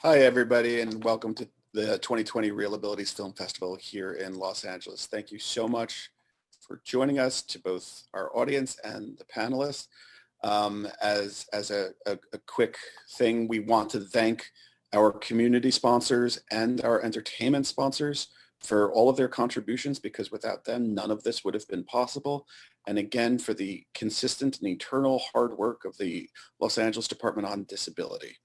Hi, everybody, and welcome to the 2020 ReelAbilities Film Festival here in Los Angeles. Thank you so much for joining us, to both our audience and the panelists. As a quick thing, we want to thank our community sponsors and our entertainment sponsors for all of their contributions, because without them, none of this would have been possible. And again, for the consistent and eternal hard work of the Los Angeles Department on Disability.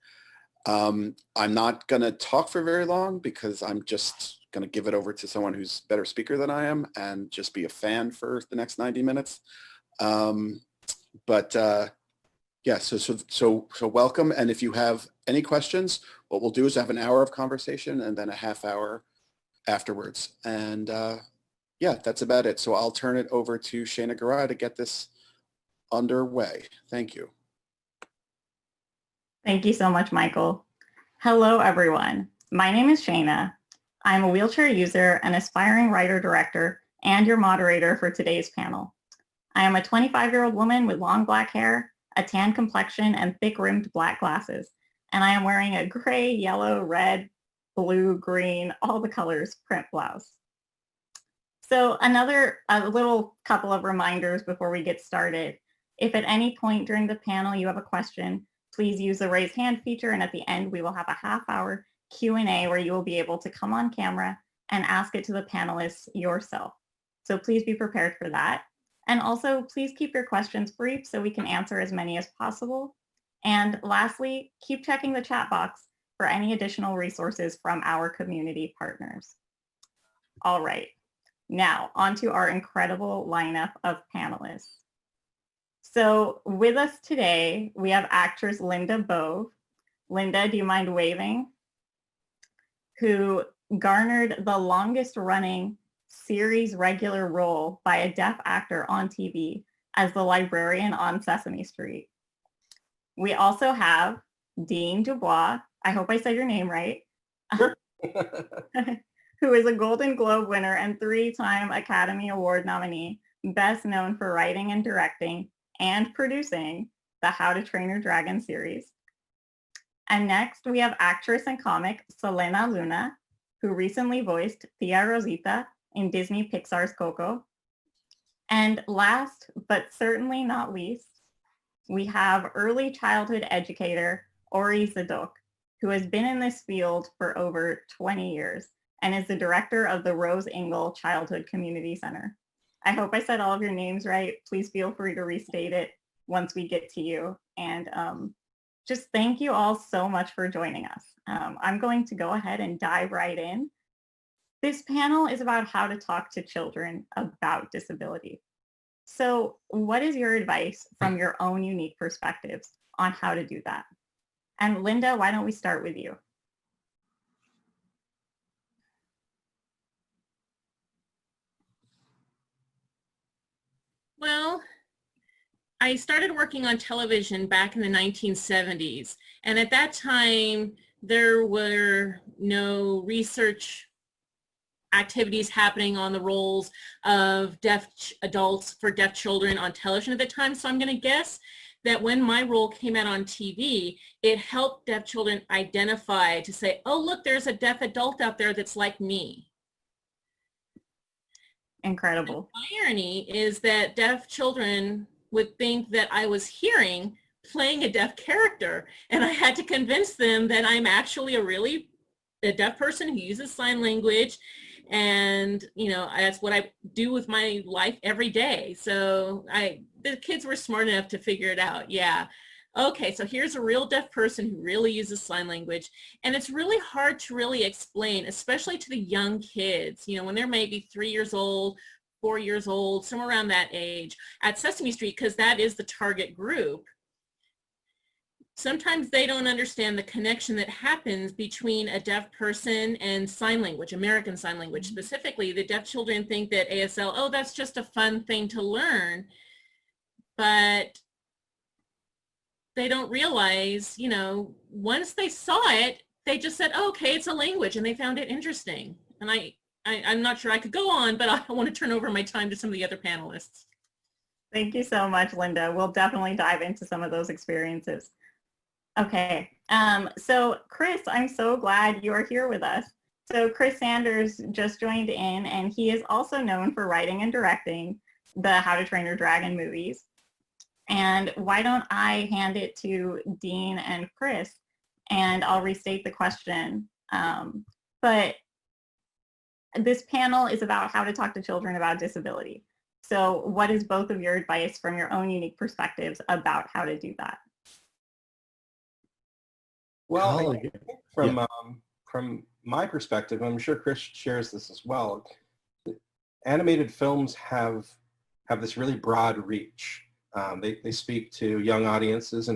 I'm not going to talk for very long because I'm just going to give it over to someone who's a better speaker than I am and just be a fan for the next 90 minutes. Yeah, so welcome. And if you have any questions, what we'll do is have an hour of conversation and then a half hour afterwards. And yeah, that's about it. So I'll turn it over to Shaina Ghuraya to get this underway. Thank you. Thank you so much, Michael. Hello, everyone. My name is Shaina. I'm a wheelchair user, an aspiring writer-director, and your moderator for today's panel. I am a 25-year-old woman with long black hair, a tan complexion, and thick-rimmed black glasses, and I am wearing a gray, yellow, red, blue, green, all the colors print blouse. So a little couple of reminders before we get started. If at any point during the panel you have a question, please use the raise hand feature, and at the end we will have a half-hour Q&A where you will be able to come on camera and ask it to the panelists yourself. So please be prepared for that. And also, please keep your questions brief so we can answer as many as possible. And lastly, keep checking the chat box for any additional resources from our community partners. All right, now on to our incredible lineup of panelists. So with us today, we have actress Linda Bove. Linda, do you mind waving? Who garnered the longest running series regular role by a deaf actor on TV as the librarian on Sesame Street. We also have Dean DeBlois, I hope I said your name right, who is a Golden Globe winner and 3-time Academy Award nominee, best known for writing and directing and producing the How to Train Your Dragon series. And next we have actress and comic Selene Luna, who recently voiced Tia Rosita in Disney Pixar's Coco. And last, but certainly not least, we have early childhood educator Ori Zadok, who has been in this field for over 20 years and is the director of the Rose Ingle Childhood Community Center. I hope I said all of your names right. Please feel free to restate it once we get to you. And just thank you all so much for joining us. I'm going to go ahead and dive right in. This panel is about how to talk to children about disability. So what is your advice from your own unique perspectives on how to do that? And Linda, why don't we start with you? Well, I started working on television back in the 1970s, and at that time there were no research activities happening on the roles of deaf adults for deaf children on television at the time. So I'm going to guess that when my role came out on TV, it helped deaf children identify, to say, oh, look, there's a deaf adult out there that's like me. Incredible. The irony is that deaf children would think that I was hearing playing a deaf character, and I had to convince them that I'm actually a deaf person who uses sign language, and that's what I do with my life every day. So the kids were smart enough to figure it out. Yeah, okay, so here's a real deaf person who really uses sign language, and it's really hard to really explain, especially to the young kids, when they're maybe 3 years old, 4 years old, somewhere around that age at Sesame Street, because that is the target group. Sometimes they don't understand the connection that happens between a deaf person and sign language, American Sign Language specifically. The deaf children think that ASL, oh, that's just a fun thing to learn, but they don't realize, once they saw it, they just said, oh, okay, it's a language, and they found it interesting. And I'm not sure I could go on, but I want to turn over my time to some of the other panelists. Thank you so much, Linda. We'll definitely dive into some of those experiences. Okay. So Chris, I'm so glad you are here with us. So Chris Sanders just joined in, and he is also known for writing and directing the How to Train Your Dragon movies. And why don't I hand it to Dean and Chris, and I'll restate the question. But this panel is about how to talk to children about disability. So what is both of your advice from your own unique perspectives about how to do that? Well, I think from my perspective, I'm sure Chris shares this as well. Animated films have this really broad reach. They speak to young audiences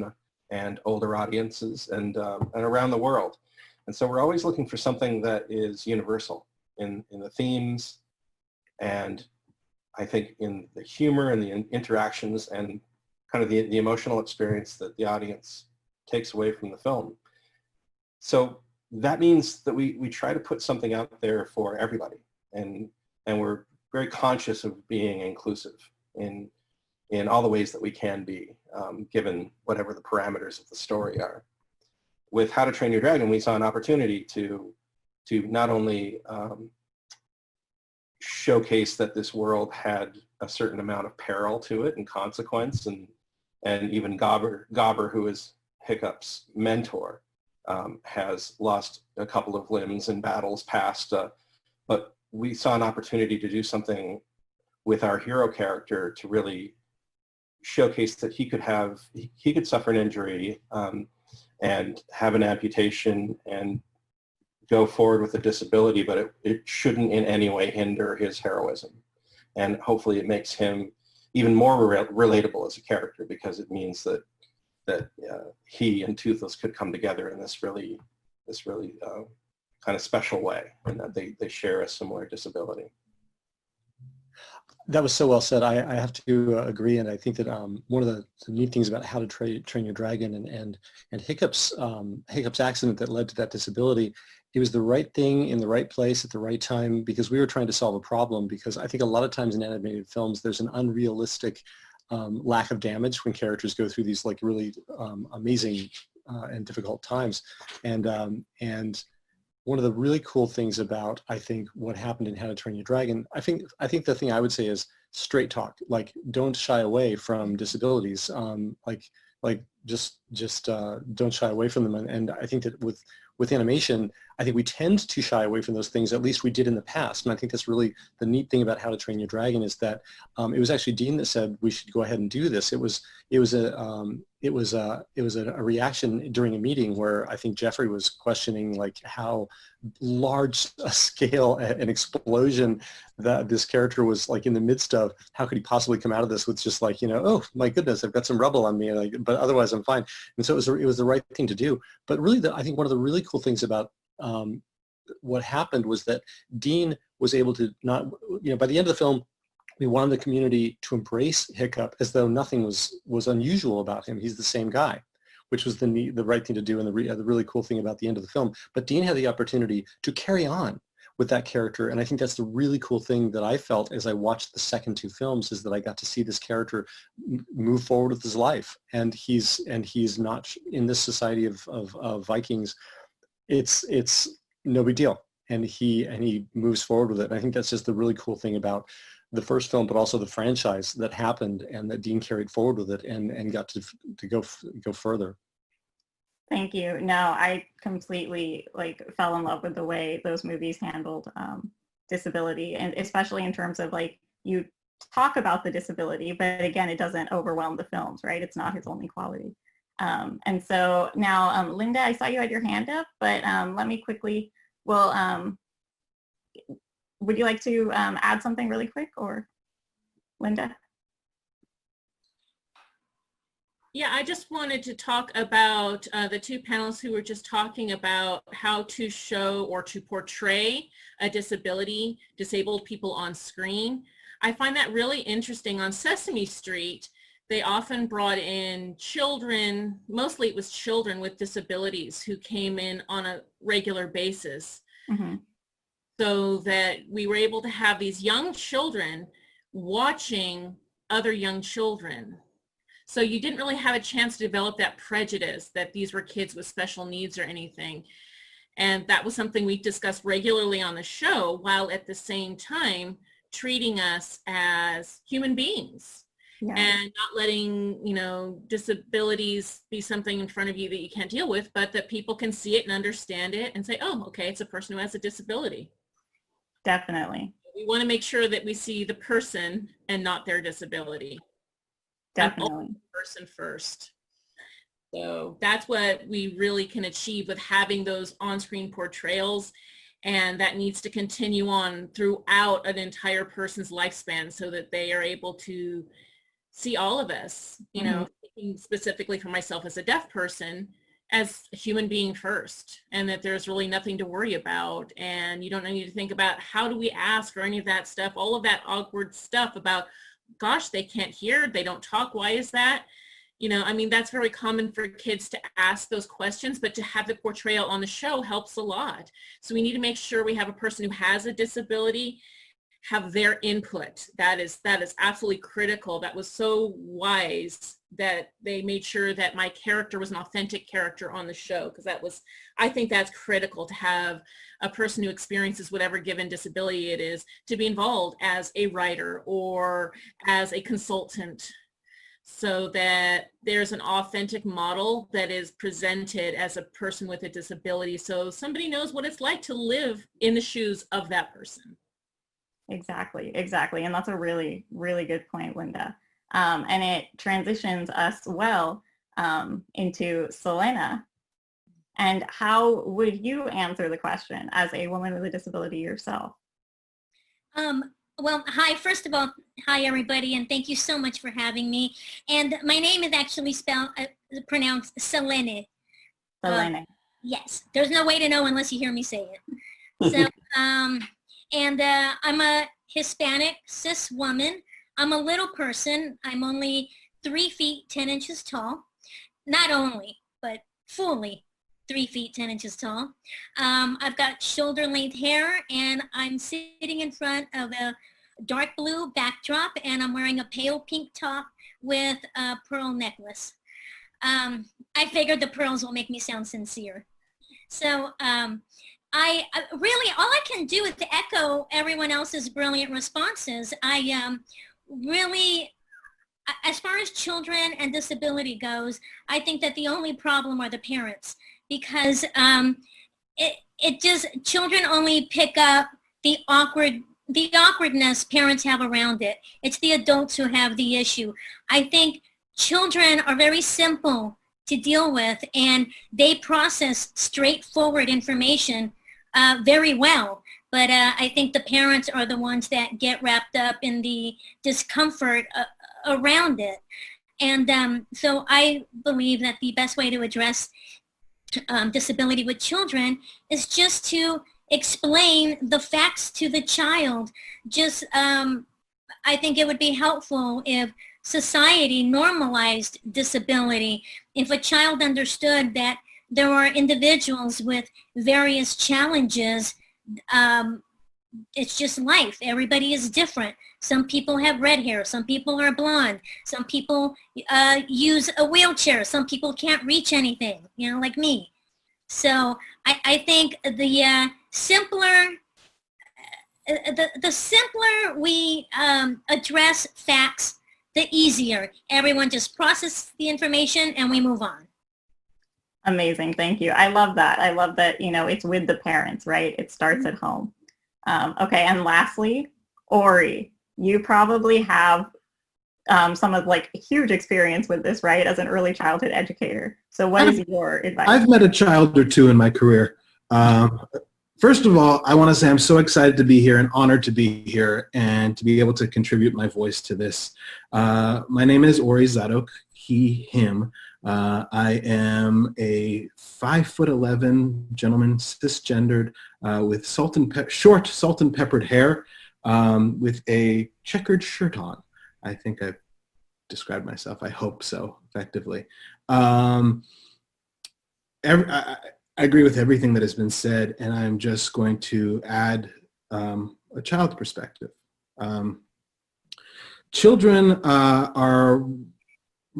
and older audiences and around the world. And so we're always looking for something that is universal in the themes, and I think in the humor and the interactions and kind of the emotional experience that the audience takes away from the film. So that means that we try to put something out there for everybody, and we're very conscious of being inclusive in all the ways that we can be, given whatever the parameters of the story are. With How to Train Your Dragon, we saw an opportunity to not only showcase that this world had a certain amount of peril to it and consequence, and even Gobber, who is Hiccup's mentor, has lost a couple of limbs in battles past, but we saw an opportunity to do something with our hero character to really showcase that he could suffer an injury and have an amputation and go forward with a disability, but it shouldn't in any way hinder his heroism. And hopefully it makes him even more relatable as a character, because it means that he and Toothless could come together in this really kind of special way, and that they share a similar disability. That was so well said. I have to agree, and I think that one of the neat things about How to Train Your Dragon and Hiccup's accident that led to that disability, it was the right thing in the right place at the right time, because we were trying to solve a problem. Because I think a lot of times in animated films, there's an unrealistic lack of damage when characters go through these like really amazing and difficult times, and one of the really cool things about, I think, what happened in How to Train Your Dragon, I think the thing I would say is straight talk. Like, don't shy away from disabilities. Just don't shy away from them. And I think that with animation, I think we tend to shy away from those things. At least we did in the past. And I think that's really the neat thing about How to Train Your Dragon, is that it was actually Dean that said we should go ahead and do this. It was a reaction during a meeting where I think Jeffrey was questioning like how large a scale an explosion that this character was like in the midst of. How could he possibly come out of this with just like, oh my goodness, I've got some rubble on me, but otherwise I'm fine. And so it was the right thing to do. But really, I think one of the really cool things about what happened was that Dean was able to not, by the end of the film, we wanted the community to embrace Hiccup as though nothing was unusual about him. He's the same guy, which was the right thing to do, and the really cool thing about the end of the film. But Dean had the opportunity to carry on with that character, and I think that's the really cool thing that I felt as I watched the second two films, is that I got to see this character move forward with his life, and he's not in this society of Vikings. It's no big deal, and he moves forward with it. And I think that's just the really cool thing about the first film, but also the franchise that happened, and that Dean carried forward with it and got to go further. Thank you. No, I completely fell in love with the way those movies handled disability, and especially in terms of you talk about the disability, but again, it doesn't overwhelm the films, right? It's not his only quality. And so now, Linda, I saw you had your hand up, but let me quickly, would you like to add something really quick, or Linda? Yeah, I just wanted to talk about the two panelists who were just talking about how to show or to portray a disabled people on screen. I find that really interesting. On Sesame Street, they often brought in children, mostly it was children with disabilities who came in on a regular basis. Mm-hmm. So that we were able to have these young children watching other young children. So you didn't really have a chance to develop that prejudice that these were kids with special needs or anything. And that was something we discussed regularly on the show, while at the same time treating us as human beings. Yeah. And not letting, disabilities be something in front of you that you can't deal with, but that people can see it and understand it and say, oh, okay, it's a person who has a disability. Definitely. We want to make sure that we see the person and not their disability. Definitely. The person first. So that's what we really can achieve with having those on-screen portrayals, and that needs to continue on throughout an entire person's lifespan so that they are able to see all of us, thinking specifically for myself as a deaf person, as a human being first, and that there's really nothing to worry about, and you don't need to think about how do we ask or any of that stuff, all of that awkward stuff about, gosh, they can't hear, they don't talk, why is that? That's very common for kids to ask those questions, but to have the portrayal on the show helps a lot. So we need to make sure we have a person who has a disability have their input. That is absolutely critical. That was so wise that they made sure that my character was an authentic character on the show, because I think that's critical, to have a person who experiences whatever given disability it is to be involved as a writer or as a consultant, so that there's an authentic model that is presented as a person with a disability, so somebody knows what it's like to live in the shoes of that person. Exactly. And that's a really, really good point, Linda. And it transitions us well into Selena. And how would you answer the question as a woman with a disability yourself? Well, hi, first of all, hi everybody, and thank you so much for having me. And my name is actually pronounced Selene. Selene. Yes, there's no way to know unless you hear me say it. So, and I'm a Hispanic cis woman. I'm a little person. I'm only 3 feet 10 inches tall. Not only, but fully 3 feet 10 inches tall. I've got shoulder length hair, and I'm sitting in front of a dark blue backdrop, and I'm wearing a pale pink top with a pearl necklace. I figured the pearls will make me sound sincere. So I really, all I can do is to echo everyone else's brilliant responses. I really, as far as children and disability goes, I think that the only problem are the parents, because children only pick up the awkwardness parents have around it. It's the adults who have the issue. I think children are very simple to deal with, and they process straightforward information very well. But I think the parents are the ones that get wrapped up in the discomfort around it. And so I believe that the best way to address disability with children is just to explain the facts to the child. I think it would be helpful if society normalized disability, if a child understood that there are individuals with various challenges. It's just life. Everybody is different. Some people have red hair. Some people are blonde. Some people use a wheelchair. Some people can't reach anything, like me. So I think the simpler we address facts, the easier. Everyone just processes the information and we move on. Amazing. Thank you. I love that. It's with the parents, right? It starts at home. Okay. And lastly, Ori, you probably have some of huge experience with this, right? As an early childhood educator. So what is your advice? I've met a child or two in my career. First of all, I want to say I'm so excited to be here and honored to be here and to be able to contribute my voice to this. My name is Ori Zadok, he, him. I am a 5'11" gentleman, cisgendered, with short salt and peppered hair, with a checkered shirt on. I think I've described myself. I hope so, effectively. I agree with everything that has been said, and I'm just going to add a child perspective. Children are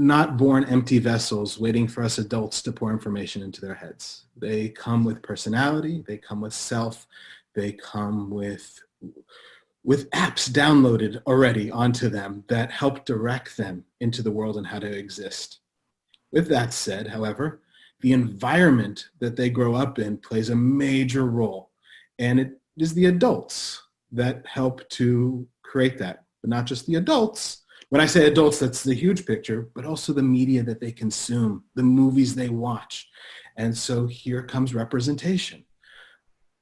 not born empty vessels waiting for us adults to pour information into their heads. They come with personality, they come with self, they come with apps downloaded already onto them that help direct them into the world and how to exist. With that said, however, the environment that they grow up in plays a major role, and it is the adults that help to create that, but not just the adults. When I say adults, that's the huge picture, but also the media that they consume, the movies they watch. And so here comes representation.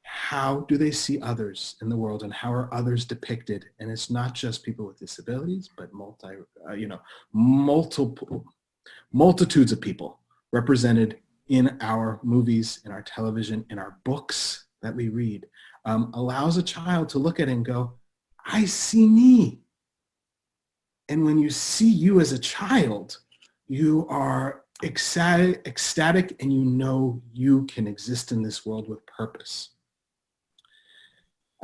How do they see others in the world, and how are others depicted? And it's not just people with disabilities, but multitudes of people represented in our movies, in our television, in our books that we read, allows a child to look at it and go, I see me. And when you see you as a child, you are ecstatic, and you know you can exist in this world with purpose.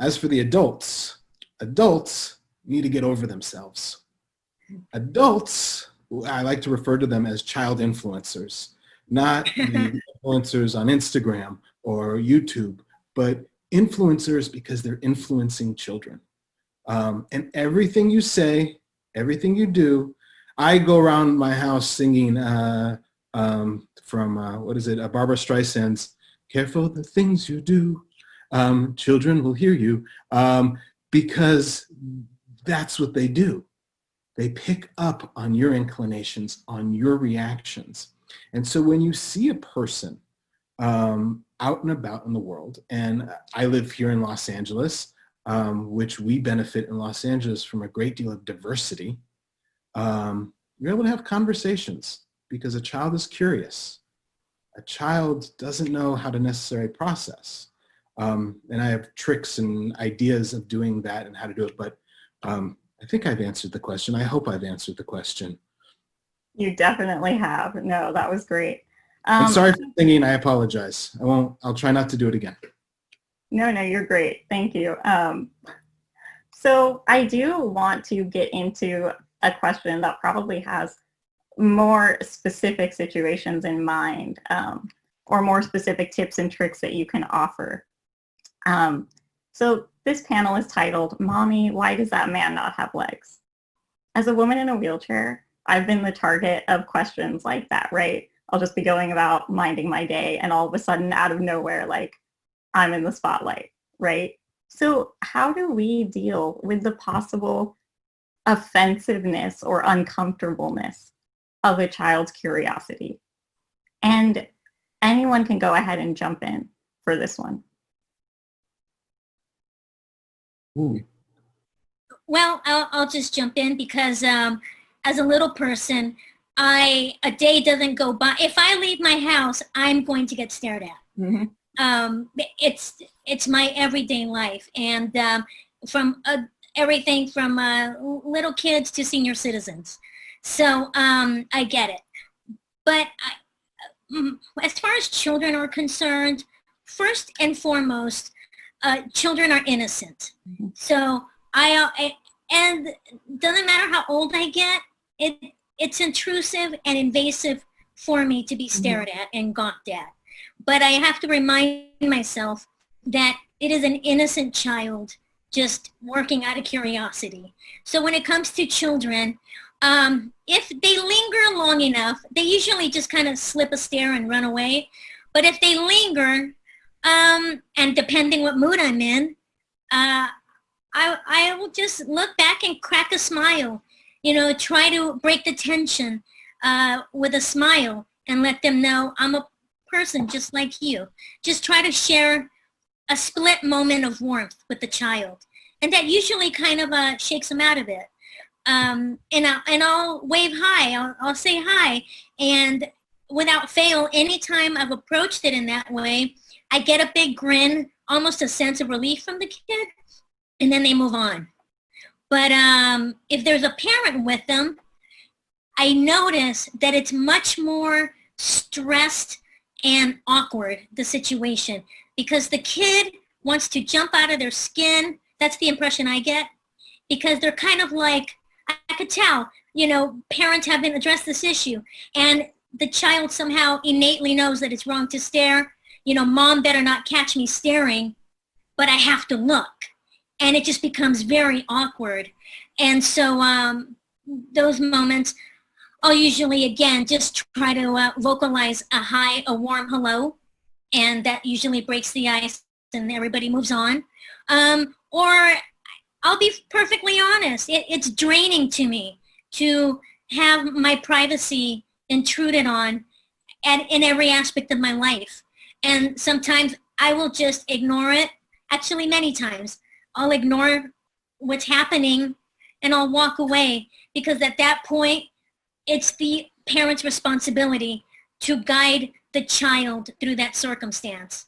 As for the adults need to get over themselves. Adults, I like to refer to them as child influencers, not the influencers on Instagram or YouTube, but influencers because they're influencing children. And everything you say, everything you do, I go around my house singing Barbara Streisand's "Careful the Things You Do, Children Will Hear You," because that's what they do. They pick up on your inclinations, on your reactions. And so when you see a person out and about in the world, and I live here in Los Angeles, which we benefit in Los Angeles from a great deal of diversity, you're able to have conversations because a child is curious. A child doesn't know how to necessarily process. And I have tricks and ideas of doing that and how to do it, but I think I've answered the question. I hope I've answered the question. You definitely have. No, that was great. I'm sorry for singing. I apologize. I'll try not to do it again. No, you're great. Thank you. So I do want to get into a question that probably has more specific situations in mind, or more specific tips and tricks that you can offer. So this panel is titled, "Mommy, why does that man not have legs?" As a woman in a wheelchair, I've been the target of questions like that, right? I'll just be going about minding my day, and all of a sudden, out of nowhere, like, I'm in the spotlight, right? So how do we deal with the possible offensiveness or uncomfortableness of a child's curiosity? And anyone can go ahead and jump in for this one. Ooh. Well, I'll just jump in because as a little person, a day doesn't go by. If I leave my house, I'm going to get stared at. Mm-hmm. It's my everyday life, and from everything from little kids to senior citizens. So I get it. But as far as children are concerned, first and foremost, children are innocent. Mm-hmm. So and doesn't matter how old I get, it's intrusive and invasive for me to be stared at and gawked at. But I have to remind myself that it is an innocent child just working out of curiosity. So when it comes to children, if they linger long enough, they usually just kind of slip a stare and run away. But if they linger, and depending what mood I'm in, I will just look back and crack a smile, try to break the tension with a smile and let them know I'm a person just like you. Just try to share a split moment of warmth with the child. And that usually kind of shakes them out of it. And I'll wave hi, I'll say hi. And without fail, anytime I've approached it in that way, I get a big grin, almost a sense of relief from the kid, and then they move on. But if there's a parent with them, I notice that it's much more stressed and awkward, the situation, because the kid wants to jump out of their skin. That's the impression I get, because they're kind of like, I could tell, parents haven't addressed this issue, and the child somehow innately knows that it's wrong to stare. Mom better not catch me staring, but I have to look. And it just becomes very awkward. And so those moments, I'll usually, again, just try to vocalize a hi, a warm hello, and that usually breaks the ice and everybody moves on. Or I'll be perfectly honest, it's draining to me to have my privacy intruded on in every aspect of my life. And sometimes I will just ignore it. Actually, many times I'll ignore what's happening and I'll walk away, because at that point, it's the parent's responsibility to guide the child through that circumstance.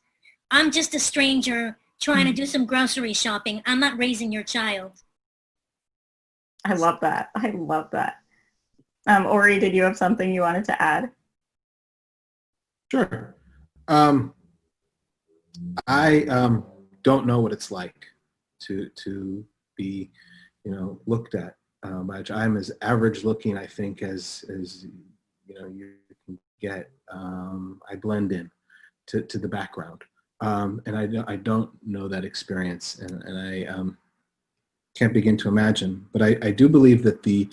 I'm just a stranger trying to do some grocery shopping. I'm not raising your child. I love that. I love that. Ori, did you have something you wanted to add? Sure. I don't know what it's like to be, looked at. I'm as average looking, I think, as you can get. I blend in to the background, and I don't know that experience, and I can't begin to imagine. But I do believe that the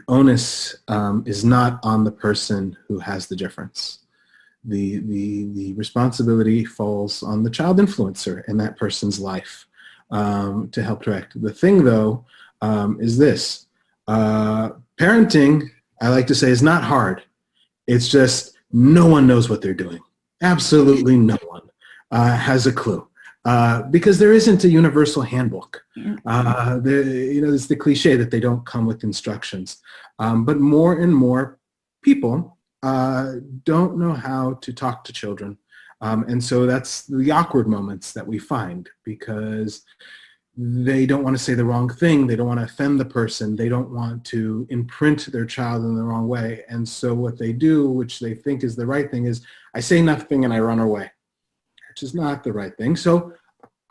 onus is not on the person who has the difference. The responsibility falls on the child influencer in that person's life to help direct. The thing, though, is this. Parenting, I like to say, is not hard. It's just no one knows what they're doing. Absolutely no one has a clue. Because there isn't a universal handbook. It's the cliche that they don't come with instructions. But more and more people don't know how to talk to children. And so that's the awkward moments that we find, because they don't want to say the wrong thing. They don't want to offend the person. They don't want to imprint their child in the wrong way. And so what they do, which they think is the right thing, is I say nothing and I run away, which is not the right thing. So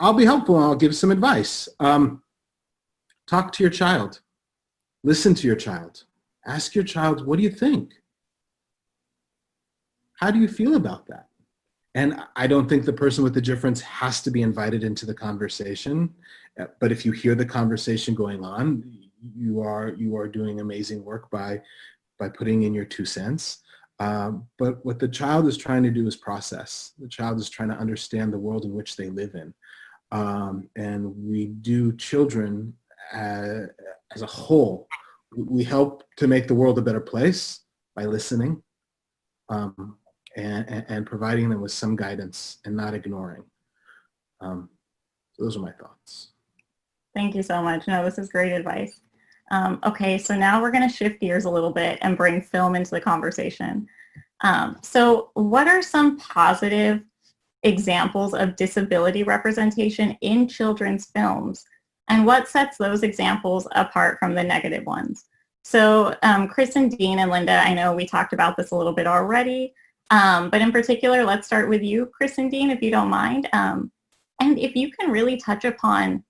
I'll be helpful. I'll give some advice. Talk to your child. Listen to your child. Ask your child, what do you think? How do you feel about that? And I don't think the person with the difference has to be invited into the conversation. But if you hear the conversation going on, you are doing amazing work by putting in your 2 cents. But what the child is trying to do is process. The child is trying to understand the world in which they live in. And we do children as a whole. We help to make the world a better place by listening and providing them with some guidance and not ignoring. Those are my thoughts. Thank you so much. No, this is great advice. Okay, so now we're going to shift gears a little bit and bring film into the conversation. So what are some positive examples of disability representation in children's films, and what sets those examples apart from the negative ones? So Chris and Dean and Linda, I know we talked about this a little bit already, but in particular, let's start with you, Chris and Dean, if you don't mind. And if you can really touch upon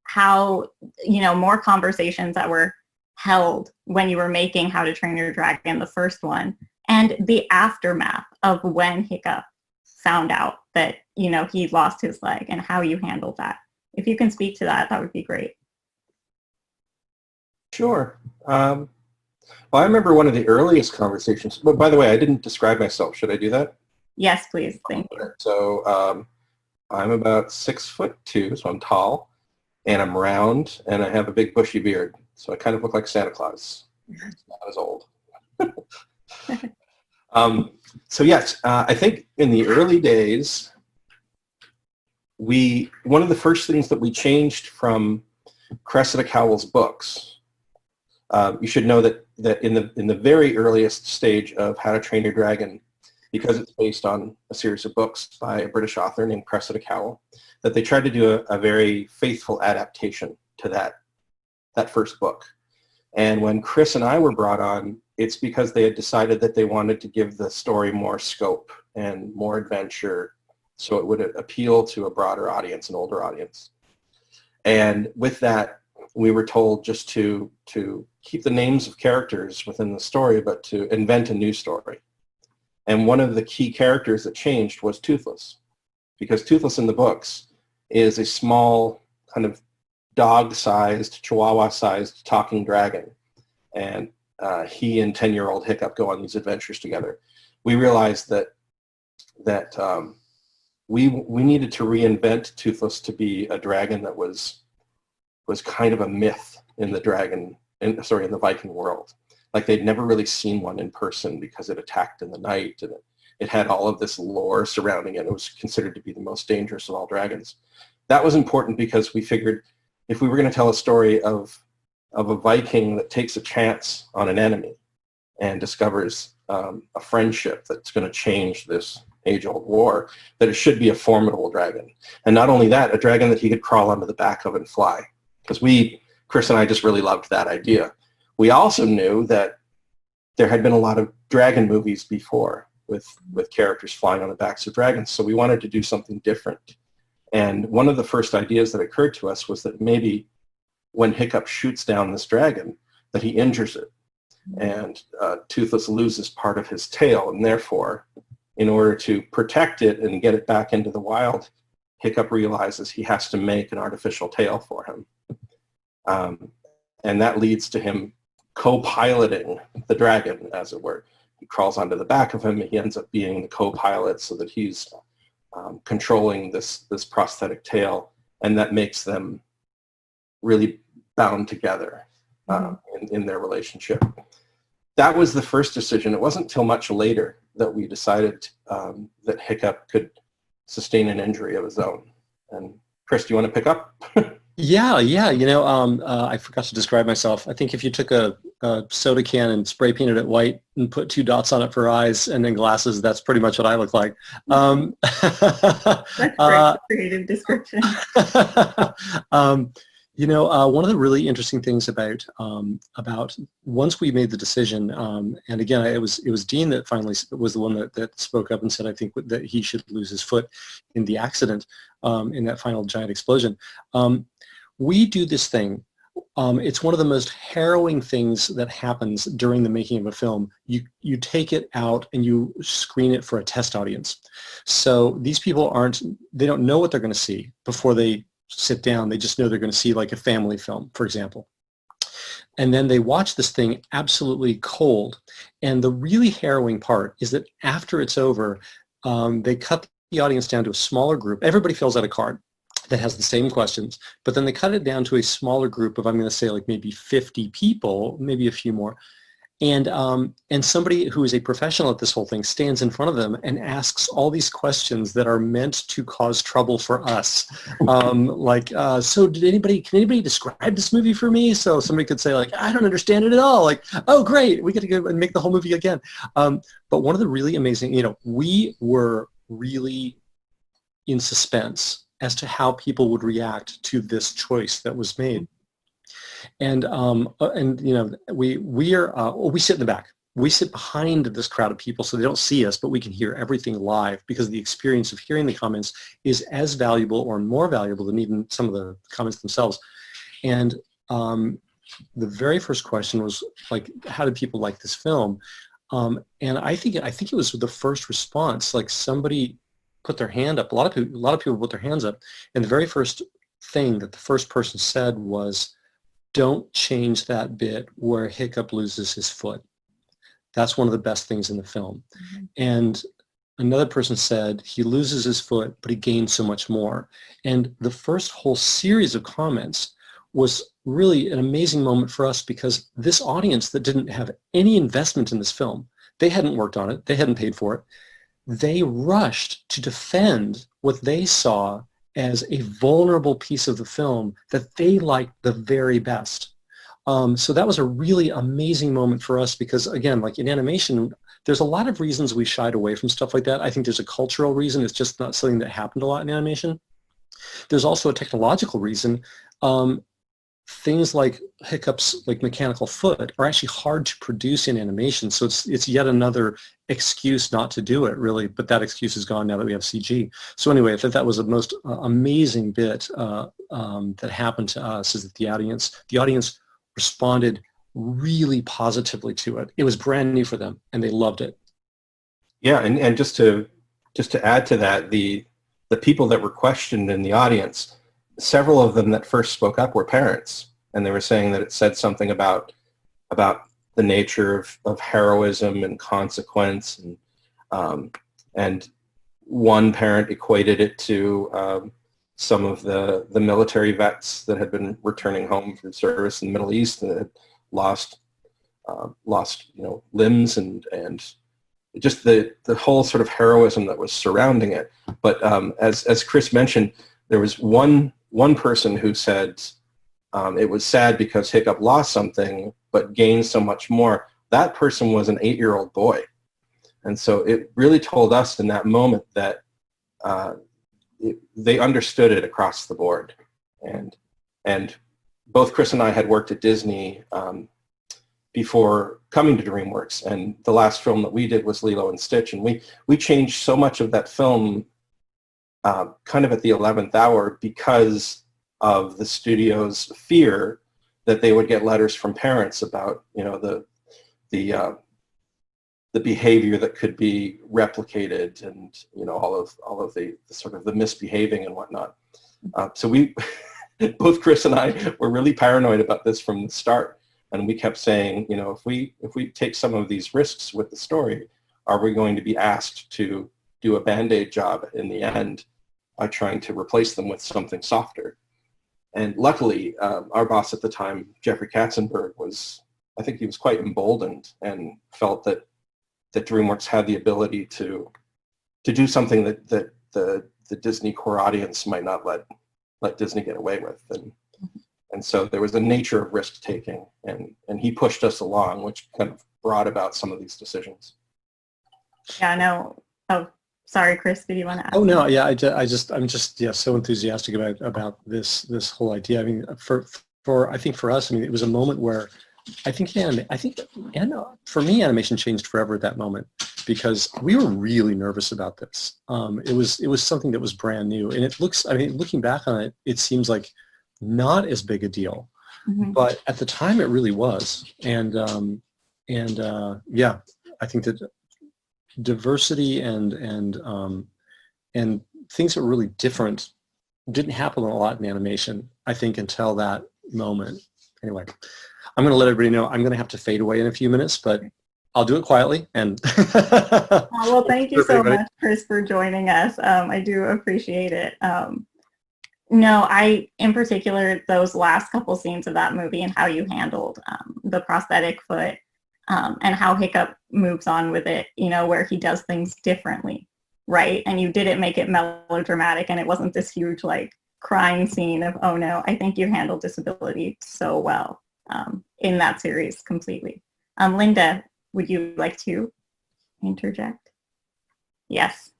how, more conversations that were held when you were making How to Train Your Dragon, the first one, and the aftermath of when Hiccup found out that, he lost his leg, and how you handled that. If you can speak to that, that would be great. Sure. Well, I remember one of the earliest conversations. But by the way, I didn't describe myself. Should I do that? Yes, please. Thank you. So I'm about 6'2", so I'm tall, and I'm round, and I have a big bushy beard. So I kind of look like Santa Claus. It's not as old. So yes, I think in the early days, one of the first things that we changed from Cressida Cowell's books, you should know that in the very earliest stage of How to Train Your Dragon, because it's based on a series of books by a British author named Cressida Cowell, that they tried to do a very faithful adaptation to that first book. And when Chris and I were brought on, it's because they had decided that they wanted to give the story more scope and more adventure, so it would appeal to a broader audience, an older audience. And with that, we were told just to keep the names of characters within the story, but to invent a new story. And one of the key characters that changed was Toothless, because Toothless in the books is a small kind of dog-sized, chihuahua-sized talking dragon. And he and 10-year-old Hiccup go on these adventures together. We realized that we needed to reinvent Toothless to be a dragon that was kind of a myth in the in the Viking world. Like they'd never really seen one in person because it attacked in the night, and it had all of this lore surrounding it. It was considered to be the most dangerous of all dragons. That was important because we figured if we were going to tell a story of a Viking that takes a chance on an enemy and discovers a friendship that's going to change this age-old war, that it should be a formidable dragon. And not only that, a dragon that he could crawl onto the back of and fly. Because Chris and I just really loved that idea. We also knew that there had been a lot of dragon movies before with characters flying on the backs of dragons, so we wanted to do something different. And one of the first ideas that occurred to us was that maybe when Hiccup shoots down this dragon, that he injures it, and Toothless loses part of his tail, and therefore, in order to protect it and get it back into the wild, Hiccup realizes he has to make an artificial tail for him. And that leads to him co-piloting the dragon, as it were. He crawls onto the back of him, and he ends up being the co-pilot so that he's controlling this prosthetic tail, and that makes them really bound together in their relationship. That was the first decision. It wasn't until much later that we decided that Hiccup could sustain an injury of his own. And Chris, do you want to pick up? Yeah. I forgot to describe myself. I think if you took a soda can and spray painted it white and put 2 dots on it for eyes and then glasses, that's pretty much what I look like. That's great creative description. One of the really interesting things about once we made the decision, and again, it was Dean that finally was the one that spoke up and said, I think that he should lose his foot in the accident, in that final giant explosion. We do this thing. It's one of the most harrowing things that happens during the making of a film. You take it out and you screen it for a test audience. So these people they don't know what they're going to see before they sit down. They just know they're going to see like a family film, for example. And then they watch this thing absolutely cold. And the really harrowing part is that after it's over, they cut the audience down to a smaller group. Everybody fills out a card that has the same questions, but then they cut it down to a smaller group of, I'm going to say like maybe 50 people, maybe a few more. And somebody who is a professional at this whole thing stands in front of them and asks all these questions that are meant to cause trouble for us. So can anybody describe this movie for me? So somebody could say like, I don't understand it at all. Like, oh, great, we get to go and make the whole movie again. But one of the really amazing, we were really in suspense as to how people would react to this choice that was made. And we sit in the back. We sit behind this crowd of people so they don't see us, but we can hear everything live because the experience of hearing the comments is as valuable or more valuable than even some of the comments themselves. And the very first question was like, how did people like this film? And I think it was the first response, like somebody put their hand up. A lot of people put their hands up. And the very first thing that the first person said was, don't change that bit where Hiccup loses his foot. That's one of the best things in the film. Mm-hmm. And another person said he loses his foot, but he gains so much more. And the first whole series of comments was really an amazing moment for us because this audience that didn't have any investment in this film, they hadn't worked on it, they hadn't paid for it, they rushed to defend what they saw as a vulnerable piece of the film that they liked the very best. So that was a really amazing moment for us because, again, like in animation, there's a lot of reasons we shied away from stuff like that. I think there's a cultural reason. It's just not something that happened a lot in animation. There's also a technological reason. things like hiccups, like mechanical foot, are actually hard to produce in animation. So it's yet another excuse not to do it, really. But that excuse is gone now that we have CG. So anyway, I thought that was the most amazing bit that happened to us, is that the audience responded really positively to it. It was brand new for them, and they loved it. Yeah, and just to add to that, the people that were questioned in the audience, several of them that first spoke up were parents, and they were saying that it said something about the nature of heroism and consequence, and one parent equated it to some of the military vets that had been returning home from service in the Middle East that had lost limbs and just the whole sort of heroism that was surrounding it. But as Chris mentioned, there was one person who said it was sad because Hiccup lost something but gained so much more. That person was an 8-year-old boy. And so it really told us in that moment that they understood it across the board. And both Chris and I had worked at Disney before coming to DreamWorks, and the last film that we did was Lilo and Stitch, and we changed so much of that film kind of at the 11th hour because of the studio's fear that they would get letters from parents about the behavior that could be replicated, and all of the sort of the misbehaving and whatnot. So we both Chris and I were really paranoid about this from the start. And we kept saying, if we take some of these risks with the story, are we going to be asked to do a Band-Aid job in the end by trying to replace them with something softer? And luckily, our boss at the time, Jeffrey Katzenberg, I think he was quite emboldened and felt that DreamWorks had the ability to do something that the Disney core audience might not let Disney get away with. And so there was a nature of risk taking, and he pushed us along, which kind of brought about some of these decisions. Yeah, no. Oh, sorry, Chris, did you want to add? Oh no, yeah, I'm just so enthusiastic about this whole idea. I mean, I think for us, I mean, it was a moment where for me, animation changed forever at that moment, because we were really nervous about this. It was something that was brand new, and looking back on it, it seems like not as big a deal, but at the time it really was. And I think that diversity and things that were really different didn't happen a lot in animation, I think, until that moment. Anyway, I'm going to let everybody know I'm going to have to fade away in a few minutes, but I'll do it quietly. And well, thank you so much, Chris, for joining us. I do appreciate it. No, in particular, those last couple scenes of that movie and how you handled the prosthetic foot and how Hiccup moves on with it, where he does things differently, right? And you didn't make it melodramatic, and it wasn't this huge, crying scene of, oh no. I think you handled disability so well in that series completely. Linda, would you like to interject? Yes.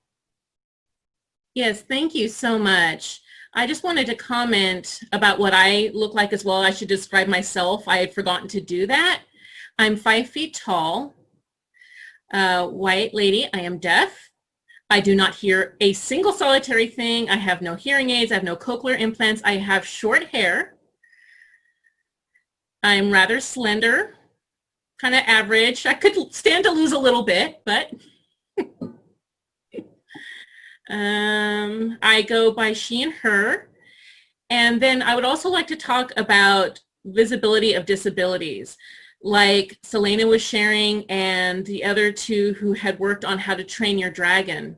Yes, thank you so much. I just wanted to comment about what I look like as well. I should describe myself. I had forgotten to do that. I'm 5 feet tall, white lady. I am deaf. I do not hear a single solitary thing. I have no hearing aids. I have no cochlear implants. I have short hair. I'm rather slender, kind of average. I could stand to lose a little bit, but I go by she and her. And then I would also like to talk about visibility of disabilities, like Selene was sharing and the other two who had worked on How to Train Your Dragon.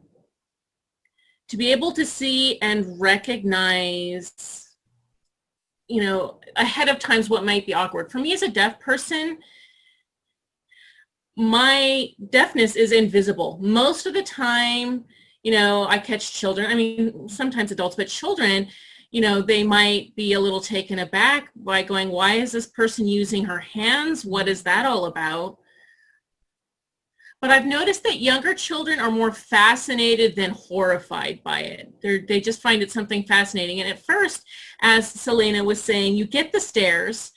To be able to see and recognize, ahead of times what might be awkward. For me as a deaf person, my deafness is invisible. Most of the time, I catch children, I mean, sometimes adults, but children, they might be a little taken aback by going, why is this person using her hands? What is that all about? But I've noticed that younger children are more fascinated than horrified by it. They just find it something fascinating. And at first, as Selena was saying, you get the stares,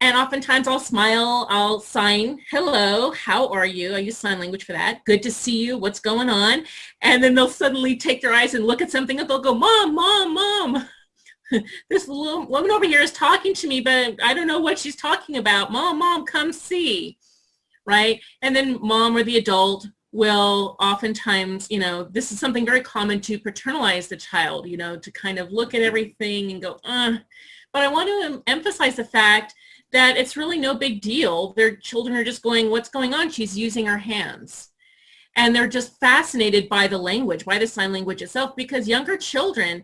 and oftentimes I'll smile, I'll sign, hello, how are you? I use sign language for that. Good to see you, what's going on? And then they'll suddenly take their eyes and look at something and they'll go, Mom, Mom, Mom. This little woman over here is talking to me, but I don't know what she's talking about. Mom, Mom, come see. Right? And then mom or the adult will oftentimes, this is something very common to paternalize the child, to kind of look at everything and go, But I want to emphasize the fact that it's really no big deal. Their children are just going, what's going on? She's using her hands. And they're just fascinated by the language, by the sign language itself, because younger children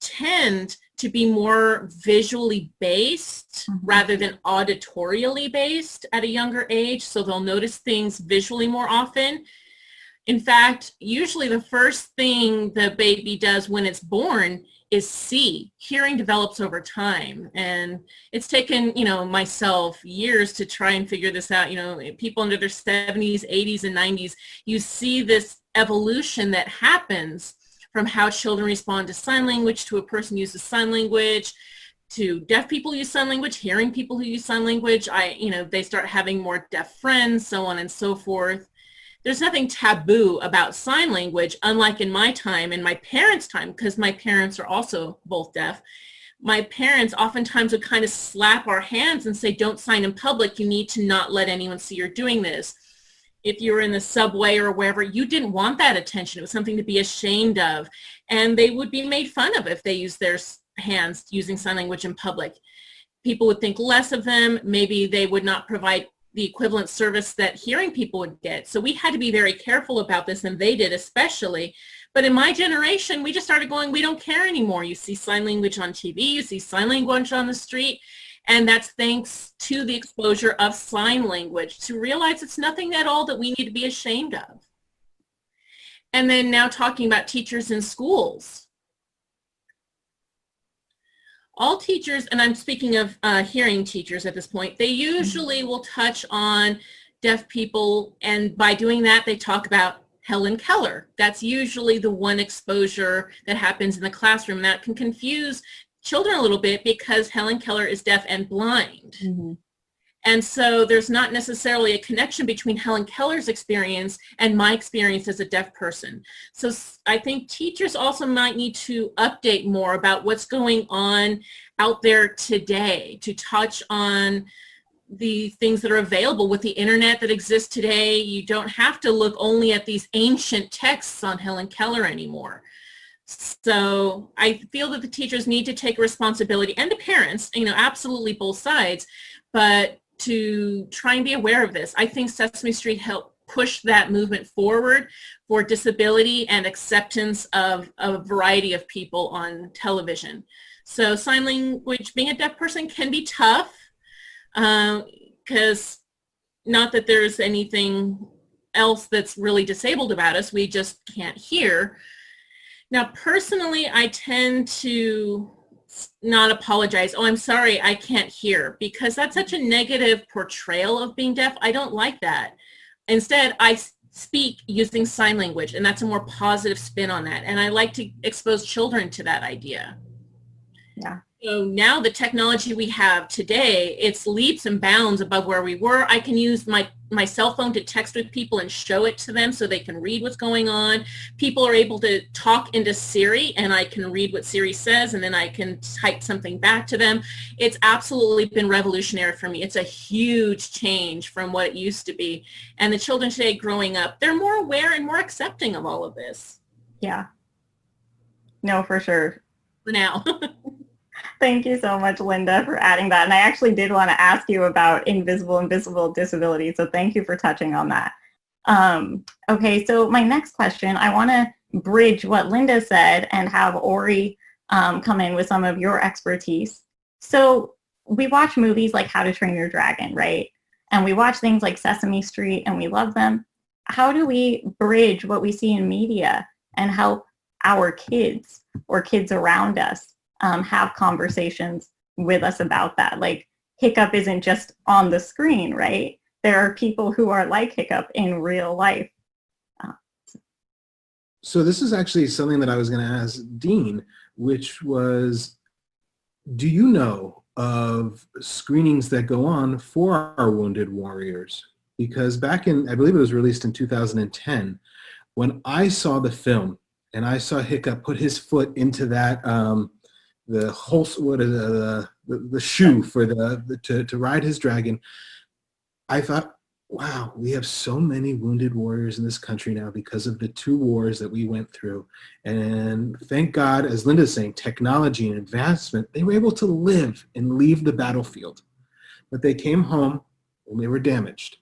tend to be more visually based rather than auditorially based at a younger age. So they'll notice things visually more often. In fact, usually the first thing the baby does when it's born is see. Hearing develops over time. And it's taken, myself years to try and figure this out. People under their 70s, 80s, and 90s, you see this evolution that happens from how children respond to sign language, to a person who uses sign language, to deaf people who use sign language, hearing people who use sign language. They start having more deaf friends, so on and so forth. There's nothing taboo about sign language, unlike in my time, in my parents' time, because my parents are also both deaf. My parents oftentimes would kind of slap our hands and say, don't sign in public. You need to not let anyone see you're doing this. If you were in the subway or wherever, you didn't want that attention. It was something to be ashamed of. And they would be made fun of if they used their hands using sign language in public. People would think less of them. Maybe they would not provide the equivalent service that hearing people would get. So we had to be very careful about this, and they did especially. But in my generation, we just started going, we don't care anymore. You see sign language on TV, you see sign language on the street. And that's thanks to the exposure of sign language to realize it's nothing at all that we need to be ashamed of. And then now talking about teachers in schools. All teachers, and I'm speaking of hearing teachers at this point, they usually will touch on deaf people, and by doing that, they talk about Helen Keller. That's usually the one exposure that happens in the classroom. That can confuse children a little bit because Helen Keller is deaf and blind. And so there's not necessarily a connection between Helen Keller's experience and my experience as a deaf person. So I think teachers also might need to update more about what's going on out there today, to touch on the things that are available with the internet that exists today. You don't have to look only at these ancient texts on Helen Keller anymore. So I feel that the teachers need to take responsibility, and the parents, absolutely both sides, but to try and be aware of this. I think Sesame Street helped push that movement forward for disability and acceptance of a variety of people on television. So sign language, being a deaf person, can be tough, because not that there's anything else that's really disabled about us, we just can't hear. Now, personally, I tend to not apologize. Oh, I'm sorry, I can't hear, because that's such a negative portrayal of being deaf. I don't like that. Instead, I speak using sign language, and that's a more positive spin on that. And I like to expose children to that idea. Yeah. So now the technology we have today, it's leaps and bounds above where we were. I can use my cell phone to text with people and show it to them so they can read what's going on. People are able to talk into Siri, and I can read what Siri says, and then I can type something back to them. It's absolutely been revolutionary for me. It's a huge change from what it used to be. And the children today growing up, they're more aware and more accepting of all of this. Yeah. No, for sure. For now. Thank you so much, Linda, for adding that. And I actually did want to ask you about invisible disability. So thank you for touching on that. Okay, so my next question, I want to bridge what Linda said and have Ori come in with some of your expertise. So we watch movies like How to Train Your Dragon, right? And we watch things like Sesame Street, and we love them. How do we bridge what we see in media and help our kids or kids around us have conversations with us about that? Like, hiccup isn't just on the screen, right? there are people who are like Hiccup in real life. So this is actually something that I was going to ask Dean, which was, do you know of screenings that go on for our wounded warriors? Because back in, I believe it was released in 2010, when I saw the film and I saw Hiccup put his foot into that, the whole, what is the shoe for to ride his dragon, I thought, wow, we have so many wounded warriors in this country now because of the 2 wars that we went through. And thank God, as Linda's saying, technology and advancement, they were able to live and leave the battlefield. But they came home and they were damaged.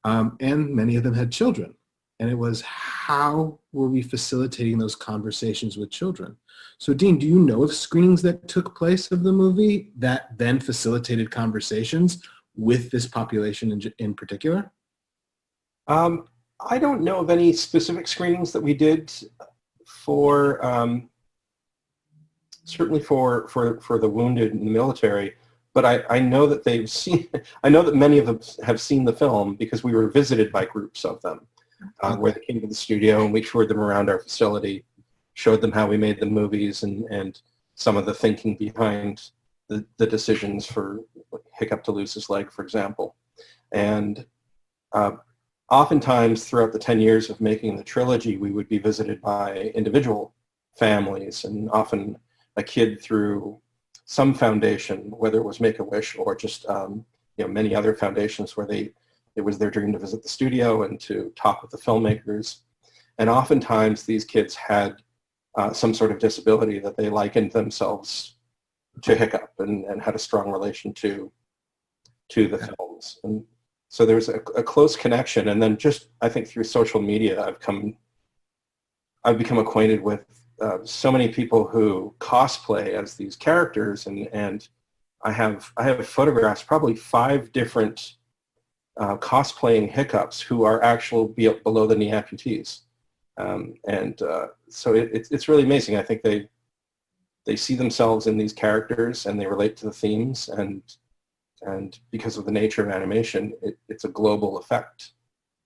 And many of them had children. And it was, how were we facilitating those conversations with children? So Dean, do you know of screenings that took place of the movie that then facilitated conversations with this population in particular? I don't know of any specific screenings that we did for, certainly for the wounded in the military, but I know that they've seen, I know that many of them have seen the film because we were visited by groups of them where they came to the studio and we toured them around our facility, showed them how we made the movies and some of the thinking behind the decisions for Hiccup to lose his leg, for example. And oftentimes throughout the 10 years of making the trilogy, we would be visited by individual families, and often a kid through some foundation, whether it was Make-A-Wish or just many other foundations where it was their dream to visit the studio and to talk with the filmmakers. And oftentimes these kids had some sort of disability that they likened themselves to Hiccup and had a strong relation to the films. And so there's a close connection. And then just, I think through social media, I've become acquainted with so many people who cosplay as these characters. And I have photographs, probably 5 different cosplaying Hiccups who are actual below the knee amputees. So it's really amazing. I think they see themselves in these characters and they relate to the themes, and because of the nature of animation, it's a global effect.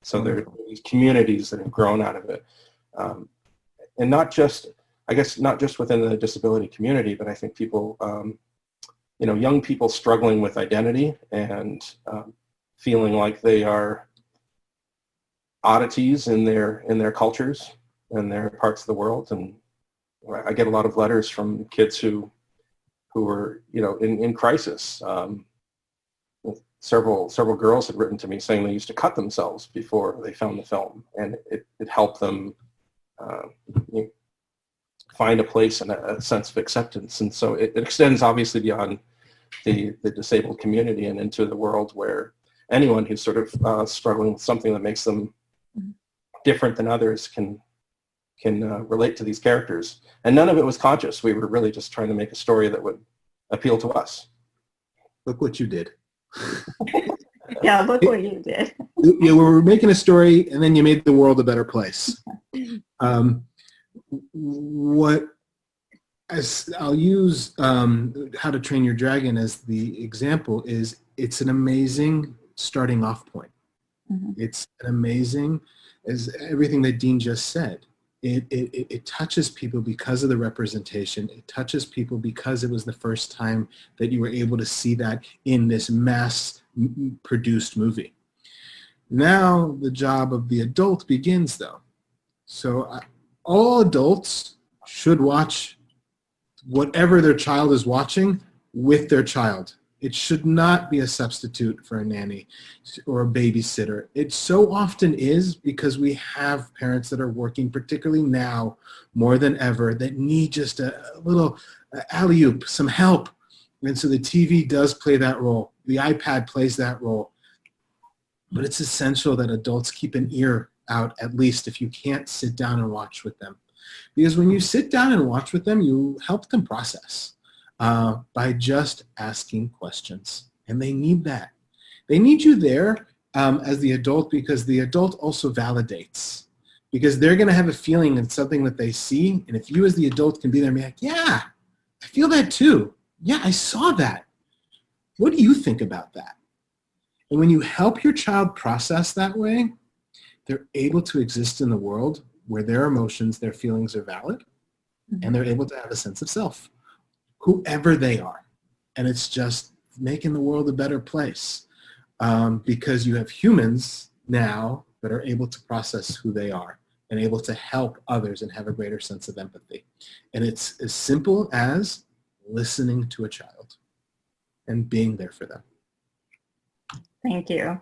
So there are these communities that have grown out of it. And not just within the disability community, but I think people, young people struggling with identity and feeling like they are oddities in their cultures and their parts of the world. And I get a lot of letters from kids who were, in crisis. Several girls had written to me saying they used to cut themselves before they found the film, and it helped them find a place and a sense of acceptance. And so it extends obviously beyond the disabled community and into the world where anyone who's sort of struggling with something that makes them different than others can relate to these characters. And none of it was conscious. We were really just trying to make a story that would appeal to us. Look what you did. Yeah, look what you did. We were making a story, and then you made the world a better place. I'll use How to Train Your Dragon as the example. It's an amazing starting off point. Mm-hmm. It's an amazing, as everything that Dean just said. It touches people because of the representation. It touches people because it was the first time that you were able to see that in this mass-produced movie. Now the job of the adult begins, though. So all adults should watch whatever their child is watching with their child. It should not be a substitute for a nanny or a babysitter. It so often is, because we have parents that are working, particularly now more than ever, that need just a little alley-oop, some help. And so the TV does play that role. The iPad plays that role. But it's essential that adults keep an ear out, at least if you can't sit down and watch with them. Because when you sit down and watch with them, you help them process. By just asking questions. And they need that. They need you there as the adult, because the adult also validates. Because they're going to have a feeling in something that they see. And if you as the adult can be there and be like, yeah, I feel that too. Yeah, I saw that. What do you think about that? And when you help your child process that way, they're able to exist in the world where their emotions, their feelings are valid, and they're able to have a sense of self, whoever they are. And it's just making the world a better place because you have humans now that are able to process who they are and able to help others and have a greater sense of empathy. And it's as simple as listening to a child and being there for them. Thank you.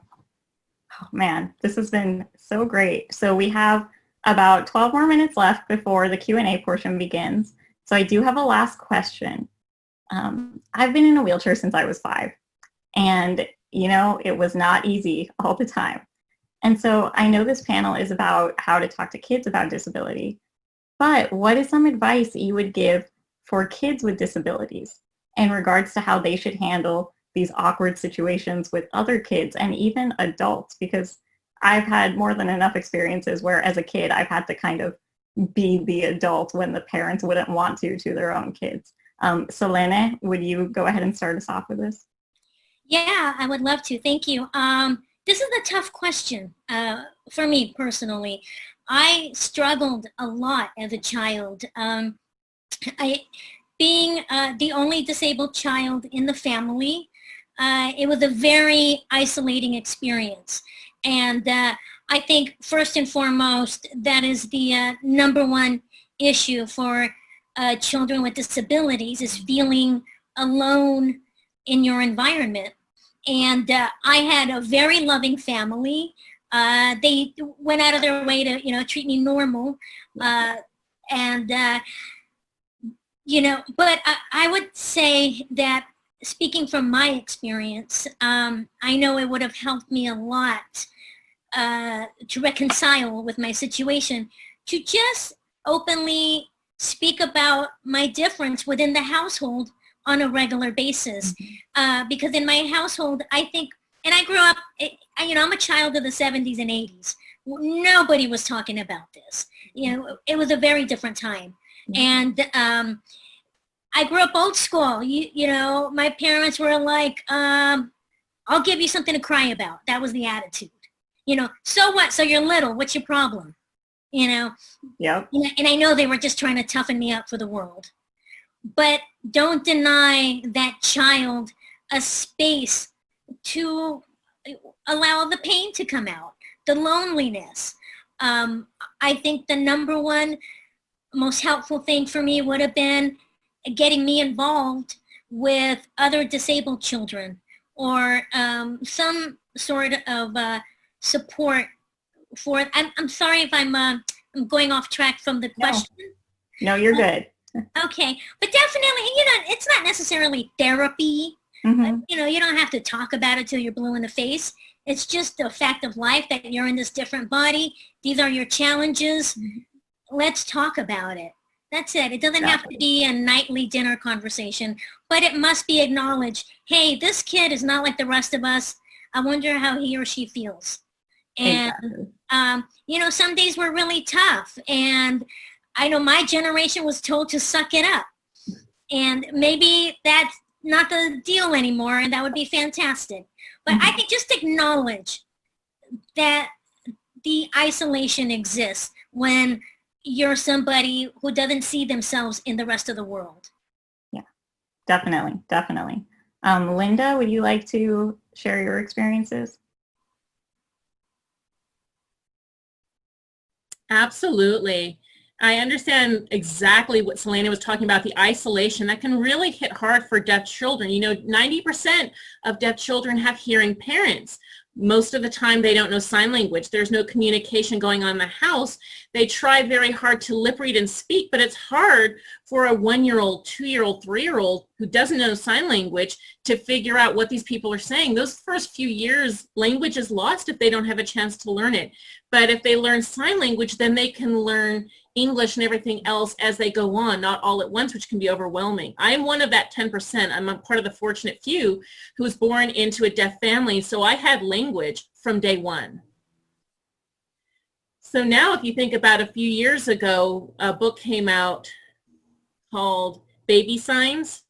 Oh, man, this has been so great. So we have about 12 more minutes left before the Q&A portion begins. So I do have a last question. I've been in a wheelchair since I was 5. And, you know, it was not easy all the time. And so I know this panel is about how to talk to kids about disability. But what is some advice you would give for kids with disabilities in regards to how they should handle these awkward situations with other kids and even adults? Because I've had more than enough experiences where as a kid I've had to kind of be the adult when the parents wouldn't want to their own kids. Selene, would you go ahead and start us off with this? Yeah, I would love to. Thank you. This is a tough question for me personally. I struggled a lot as a child. Being the only disabled child in the family, it was a very isolating experience. And I think first and foremost, that is the number one issue for children with disabilities is feeling alone in your environment. And I had a very loving family. They went out of their way to, you know, treat me normal. But I would say that speaking from my experience, I know it would have helped me a lot to reconcile with my situation, to just openly speak about my difference within the household on a regular basis. Because in my household, I think, and I grew up, I'm a child of the 70s and 80s. Nobody was talking about this. You know, it was a very different time. And I grew up old school. You know, my parents were like, I'll give you something to cry about. That was the attitude. You know, so what? So you're little. What's your problem? You know? Yep. And I know they were just trying to toughen me up for the world. But don't deny that child a space to allow the pain to come out, the loneliness. I think the number one most helpful thing for me would have been getting me involved with other disabled children or some sort of support for, I'm sorry if I'm going off track from the question. No, you're good. Okay, but definitely, it's not necessarily therapy. You don't have to talk about it till you're blue in the face. It's just a fact of life that you're in this different body. These are your challenges. Let's talk about it. That's it. It doesn't have to be a nightly dinner conversation, but it must be acknowledged. Hey, this kid is not like the rest of us. I wonder how he or she feels. And, some days were really tough. And I know my generation was told to suck it up. And maybe that's not the deal anymore, and that would be fantastic. But I think just acknowledge that the isolation exists when you're somebody who doesn't see themselves in the rest of the world. Yeah, definitely. Linda, would you like to share your experiences? Absolutely. I understand exactly what Selene was talking about, the isolation that can really hit hard for deaf children. 90% of deaf children have hearing parents. Most of the time they don't know sign language. There's no communication going on in the house. They try very hard to lip read and speak, but it's hard for a 1-year-old, 2-year-old, 3-year-old who doesn't know sign language to figure out what these people are saying. Those first few years, language is lost if they don't have a chance to learn it. But if they learn sign language, then they can learn English and everything else as they go on, not all at once, which can be overwhelming. I'm one of that 10%. I'm a part of the fortunate few who was born into a deaf family, so I had language from day one. So now if you think about a few years ago, a book came out called Baby Signs.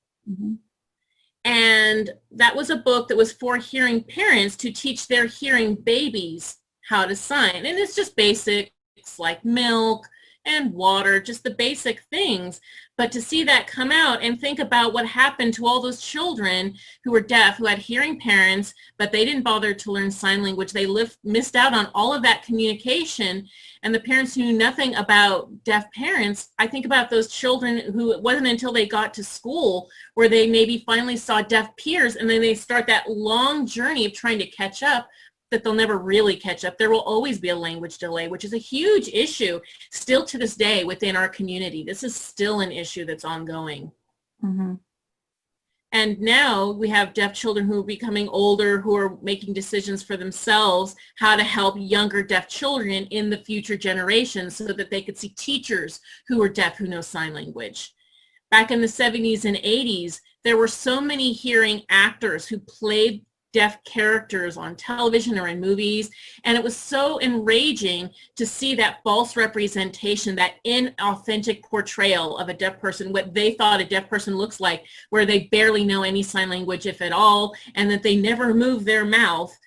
And that was a book that was for hearing parents to teach their hearing babies how to sign. And it's just basics like milk and water, just the basic things. But to see that come out and think about what happened to all those children who were deaf, who had hearing parents, but they didn't bother to learn sign language. They missed out on all of that communication. And the parents who knew nothing about deaf parents, I think about those children who it wasn't until they got to school where they maybe finally saw deaf peers, and then they start that long journey of trying to catch up, that they'll never really catch up. There will always be a language delay, which is a huge issue still to this day within our community. This is still an issue that's ongoing. Mm-hmm. And now we have deaf children who are becoming older, who are making decisions for themselves, how to help younger deaf children in the future generations so that they could see teachers who are deaf who know sign language. Back in the 70s and 80s, there were so many hearing actors who played deaf characters on television or in movies, and it was so enraging to see that false representation, that inauthentic portrayal of a deaf person, what they thought a deaf person looks like, where they barely know any sign language, if at all, and that they never move their mouth,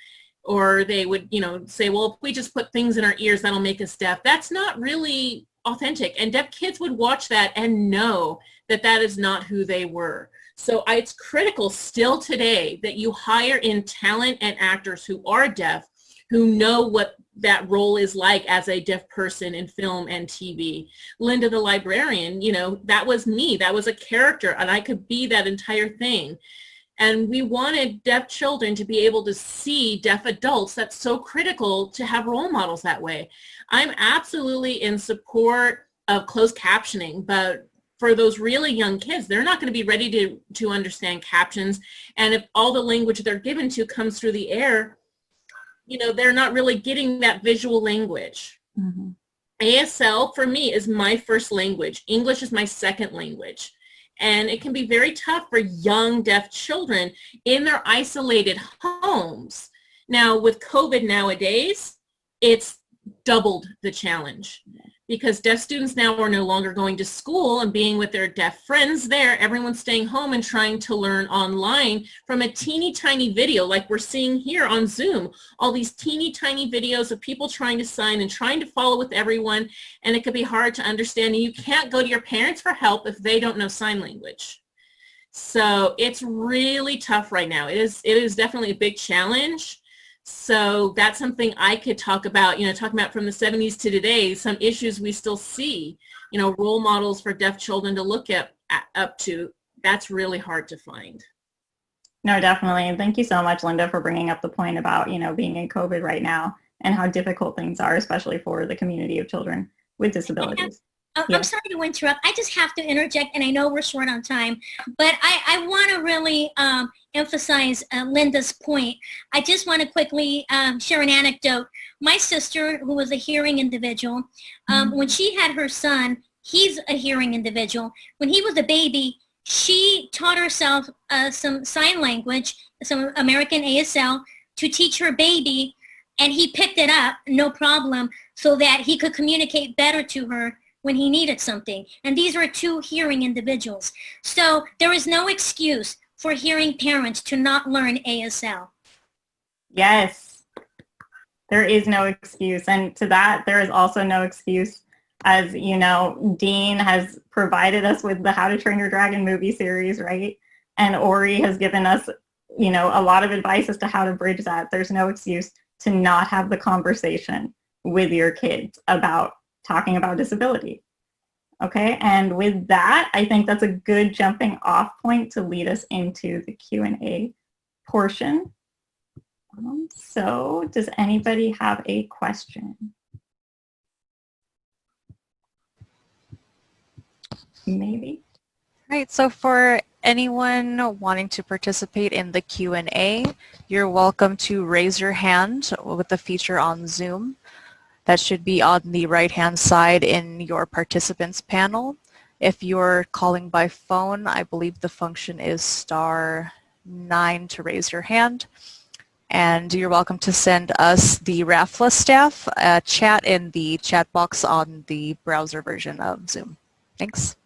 or they would, say, well, if we just put things in our ears, that'll make us deaf. That's not really authentic, and deaf kids would watch that and know that that is not who they were. So it's critical still today that you hire in talent and actors who are deaf, who know what that role is like as a deaf person in film and TV. Linda the librarian, that was me. That was a character, and I could be that entire thing. And we wanted deaf children to be able to see deaf adults. That's so critical to have role models that way. I'm absolutely in support of closed captioning, but for those really young kids, they're not going to be ready to understand captions. And if all the language they're given to comes through the air, they're not really getting that visual language. Mm-hmm. ASL for me is my first language. English is my second language. And it can be very tough for young deaf children in their isolated homes. Now with COVID nowadays, it's doubled the challenge, because deaf students now are no longer going to school and being with their deaf friends there. Everyone's staying home and trying to learn online from a teeny tiny video like we're seeing here on Zoom. All these teeny tiny videos of people trying to sign and trying to follow with everyone, and it could be hard to understand. And you can't go to your parents for help if they don't know sign language. So it's really tough right now. It is definitely a big challenge. So that's something I could talk about, talking about from the 70s to today, some issues we still see, role models for deaf children to look up to. That's really hard to find. No, definitely. And thank you so much, Linda, for bringing up the point about, being in COVID right now and how difficult things are, especially for the community of children with disabilities. I'm sorry to interrupt. I just have to interject, and I know we're short on time, but I want to really emphasize Linda's point. I just want to quickly share an anecdote. My sister, who was a hearing individual, when she had her son, he's a hearing individual. When he was a baby, she taught herself some sign language, some American ASL, to teach her baby, and he picked it up, no problem, so that he could communicate better to her when he needed something. And these are two hearing individuals. So there is no excuse for hearing parents to not learn ASL. Yes, there is no excuse. And to that, there is also no excuse. As you know, Dean has provided us with the How to Train Your Dragon movie series, right? And Ori has given us, a lot of advice as to how to bridge that. There's no excuse to not have the conversation with your kids about talking about disability. Okay, and with that, I think that's a good jumping off point to lead us into the Q&A portion. So does anybody have a question? Maybe. Right, so for anyone wanting to participate in the Q&A, you're welcome to raise your hand with the feature on Zoom. That should be on the right-hand side in your participants panel. If you're calling by phone, I believe the function is *9 to raise your hand. And you're welcome to send us, the RAFLA staff, a chat in the chat box on the browser version of Zoom. Thanks.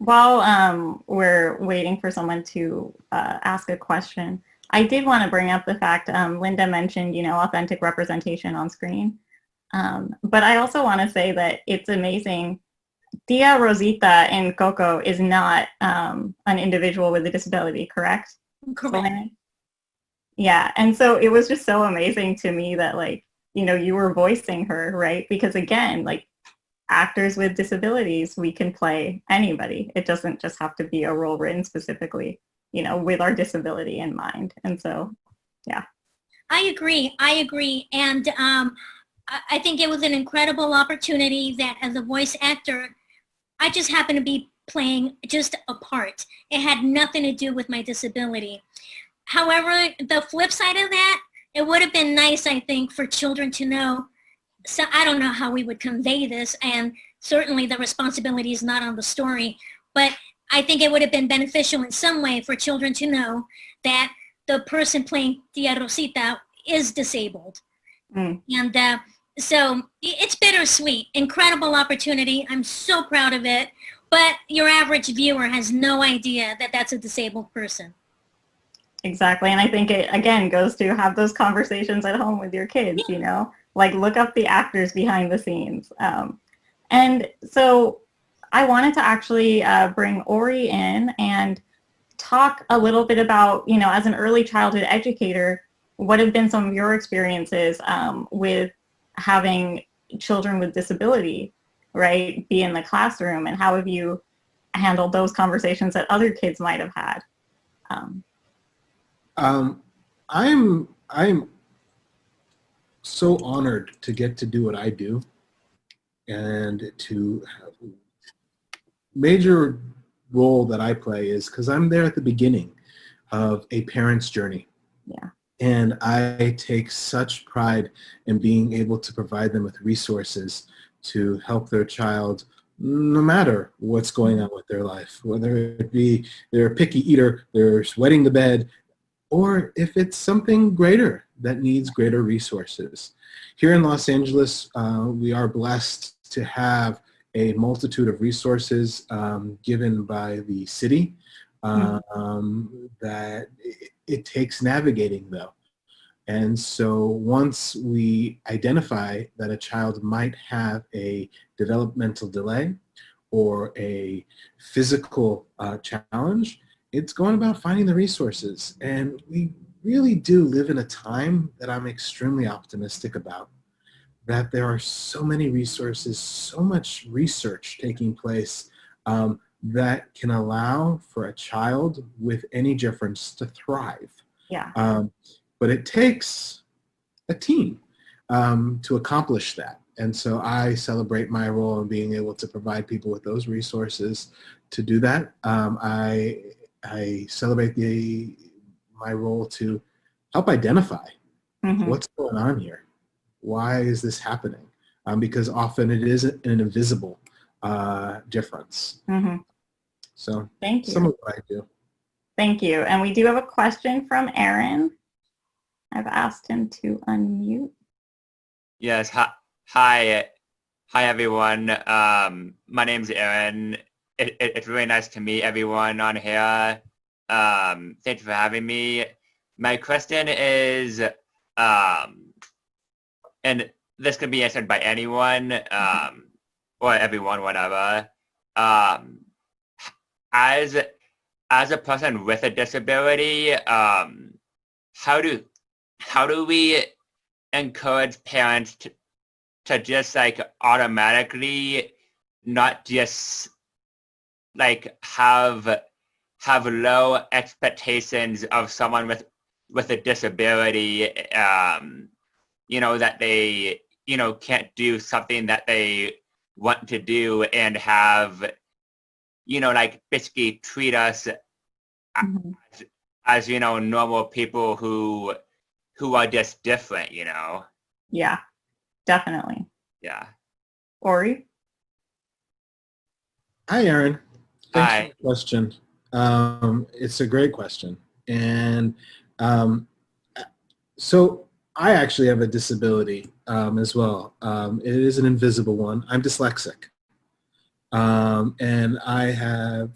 While we're waiting for someone to ask a question, I did want to bring up the fact Linda mentioned, authentic representation on screen. But I also want to say that it's amazing. Tia Rosita in Coco is not an individual with a disability, correct? Correct. Selene? Yeah, and so it was just so amazing to me that you were voicing her, right? Because again, actors with disabilities, we can play anybody. It doesn't just have to be a role written specifically, with our disability in mind. And so, yeah. I agree. And I think it was an incredible opportunity that as a voice actor, I just happened to be playing just a part. It had nothing to do with my disability. However, the flip side of that, it would have been nice, I think, for children to know. So I don't know how we would convey this, and certainly the responsibility is not on the story, but I think it would have been beneficial in some way for children to know that the person playing Tia Rosita is disabled. And so it's bittersweet. Incredible opportunity. I'm so proud of it. But your average viewer has no idea that that's a disabled person. Exactly. And I think it, again, goes to have those conversations at home with your kids, look up the actors behind the scenes. And so I wanted to actually bring Ori in and talk a little bit about, as an early childhood educator, what have been some of your experiences with having children with disability, right, be in the classroom, and how have you handled those conversations that other kids might have had? I'm so honored to get to do what I do and to have a major role that I play is because I'm there at the beginning of a parent's journey. Yeah. And I take such pride in being able to provide them with resources to help their child no matter what's going on with their life, whether it be they're a picky eater, they're wetting the bed, or if it's something greater that needs greater resources. Here in Los Angeles, we are blessed to have a multitude of resources given by the city that it takes navigating though. And so once we identify that a child might have a developmental delay or a physical challenge, it's going about finding the resources. And we really do live in a time that I'm extremely optimistic about, that there are so many resources, so much research taking place that can allow for a child with any difference to thrive. Yeah. But it takes a team to accomplish that. And so I celebrate my role in being able to provide people with those resources to do that. I celebrate my role to help identify what's going on here. Why is this happening? Because often it is an invisible difference. So thank you. Some of what I do. Thank you. And we do have a question from Aaron. I've asked him to unmute. Yes. Hi everyone. My name's Aaron. It's really nice to meet everyone on here. Thank you for having me. My question is, and this can be answered by anyone, or everyone, whatever. As a person with a disability, how do we encourage parents to just automatically not just have low expectations of someone with a disability, that they can't do something that they want to do, and have basically treat us as normal people who are just different, Yeah, definitely. Yeah. Ori? Hi, Aaron. Thanks Hi. for the question. It's a great question. And so I actually have a disability as well. It is an invisible one. I'm dyslexic. And I have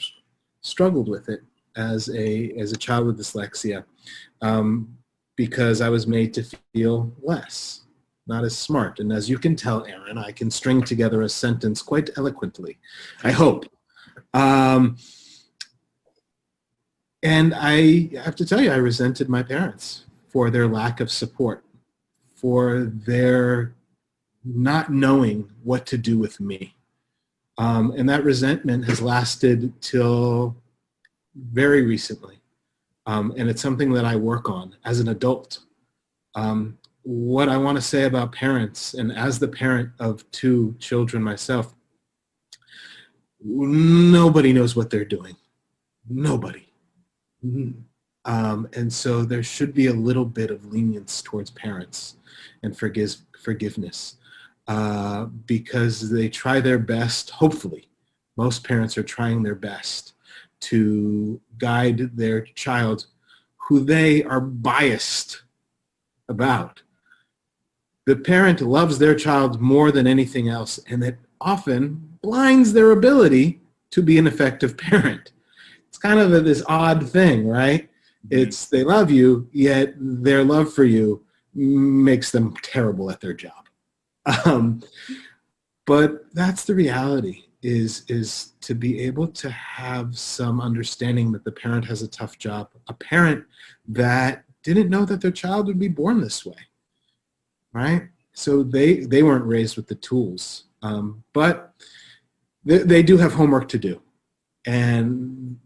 struggled with it as a child with dyslexia, because I was made to feel less, not as smart. And as you can tell, Aaron, I can string together a sentence quite eloquently, I hope. And I have to tell you, I resented my parents for their lack of support, for their not knowing what to do with me. And that resentment has lasted till very recently. And it's something that I work on as an adult. What I want to say about parents, and as the parent of 2 children myself, nobody knows what they're doing. Nobody. And so there should be a little bit of lenience towards parents and forgiveness, because they try their best. Hopefully, most parents are trying their best to guide their child who they are biased about. The parent loves their child more than anything else, and it often blinds their ability to be an effective parent. It's kind of this odd thing, right? It's they love you, yet their love for you makes them terrible at their job. But that's the reality, is to be able to have some understanding that the parent has a tough job, a parent that didn't know that their child would be born this way, right? So they weren't raised with the tools, but they do have homework to do, and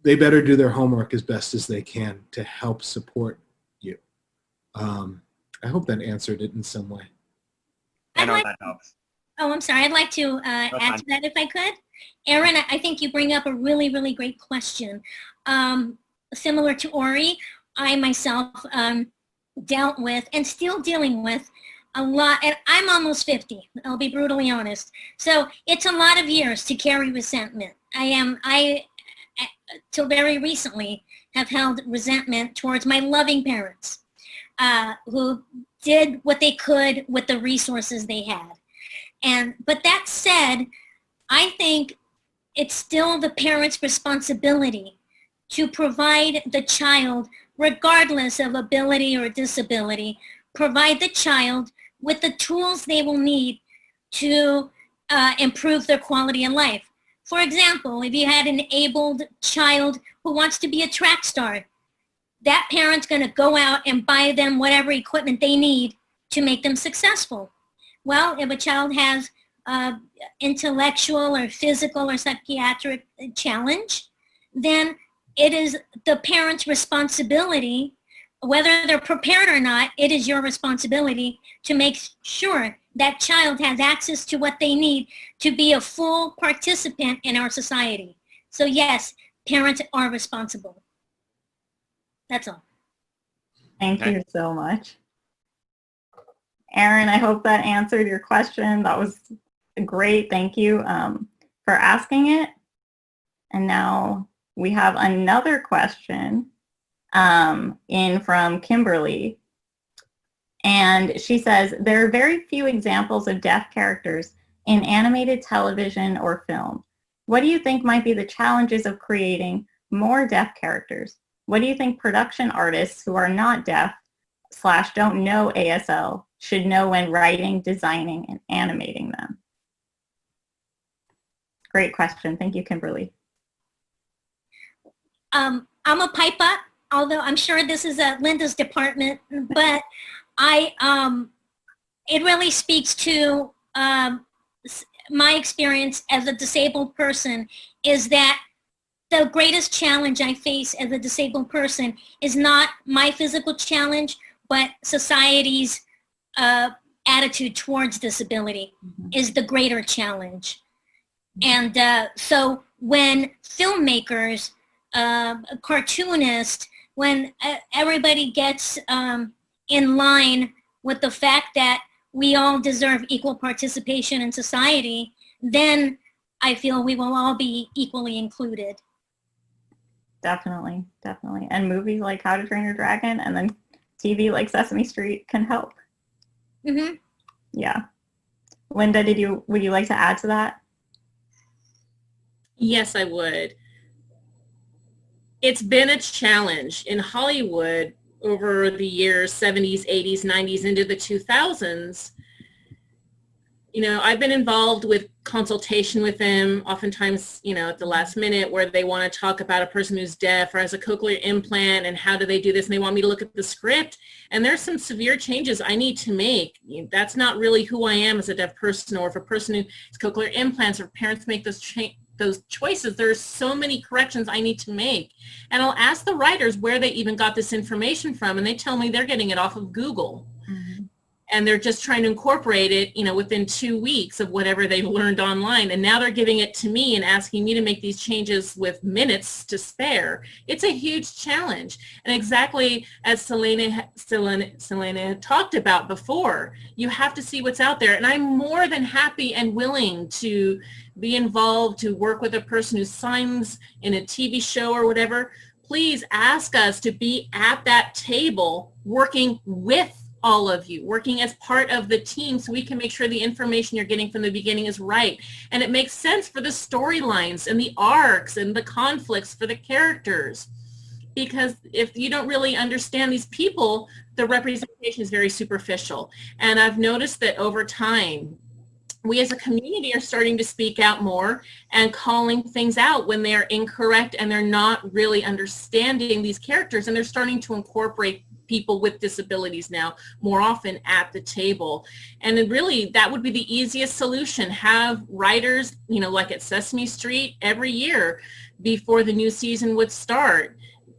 they better do their homework as best as they can to help support you. I hope that answered it in some way. I know that helps. Oh, I'm sorry. I'd like to add to that if I could. Aaron, I think you bring up a really, really great question. Similar to Ori, I myself dealt with and still dealing with a lot, and I'm almost 50, I'll be brutally honest. So it's a lot of years to carry resentment. I till very recently have held resentment towards my loving parents, who did what they could with the resources they had. But that said, I think it's still the parent's responsibility to provide the child, regardless of ability or disability, provide the child with the tools they will need to improve their quality of life. For example, if you had an abled child who wants to be a track star, that parent's going to go out and buy them whatever equipment they need to make them successful. Well, if a child has intellectual or physical or psychiatric challenge, then it is the parent's responsibility, whether they're prepared or not, it is your responsibility to make sure that child has access to what they need to be a full participant in our society. So yes, parents are responsible. That's all. Thank you so much. Aaron, I hope that answered your question. That was great. Thank you for asking it. And now we have another question in from Kimberly. And she says, there are very few examples of deaf characters in animated television or film. What do you think might be the challenges of creating more deaf characters? What do you think production artists who are not deaf / don't know ASL should know when writing, designing, and animating them? Great question. Thank you, Kimberly. I'm a pipe up, although I'm sure this is Linda's department, but it really speaks to my experience as a disabled person, is that the greatest challenge I face as a disabled person is not my physical challenge, but society's attitude towards disability is the greater challenge. And so when filmmakers, cartoonists, when everybody gets in line with the fact that we all deserve equal participation in society, then I feel we will all be equally included. Definitely, definitely. And movies like How to Train Your Dragon and then TV like Sesame Street can help. Mm-hmm. Yeah. Linda, would you like to add to that? Yes, I would. It's been a challenge in Hollywood over the years, 70s, 80s, 90s, into the 2000s. You know, I've been involved with consultation with them, oftentimes, you know, at the last minute, where they want to talk about a person who's deaf or has a cochlear implant and how do they do this, and they want me to look at the script, and there's some severe changes I need to make. That's not really who I am as a deaf person, or if a person who has cochlear implants, or parents make those choices, there's so many corrections I need to make. And I'll ask the writers where they even got this information from, and they tell me they're getting it off of Google. And they're just trying to incorporate it, you know, within 2 weeks of whatever they've learned online. And now they're giving it to me and asking me to make these changes with minutes to spare. It's a huge challenge. And exactly as Selene talked about before, you have to see what's out there. And I'm more than happy and willing to be involved, to work with a person who signs in a TV show or whatever. Please ask us to be at that table working with all of you, working as part of the team, so we can make sure the information you're getting from the beginning is right. And it makes sense for the storylines and the arcs and the conflicts for the characters. Because if you don't really understand these people, the representation is very superficial. And I've noticed that over time, we as a community are starting to speak out more and calling things out when they're incorrect and they're not really understanding these characters, and they're starting to incorporate people with disabilities now more often at the table. And then really that would be the easiest solution. Have writers, you know, like at Sesame Street every year before the new season would start.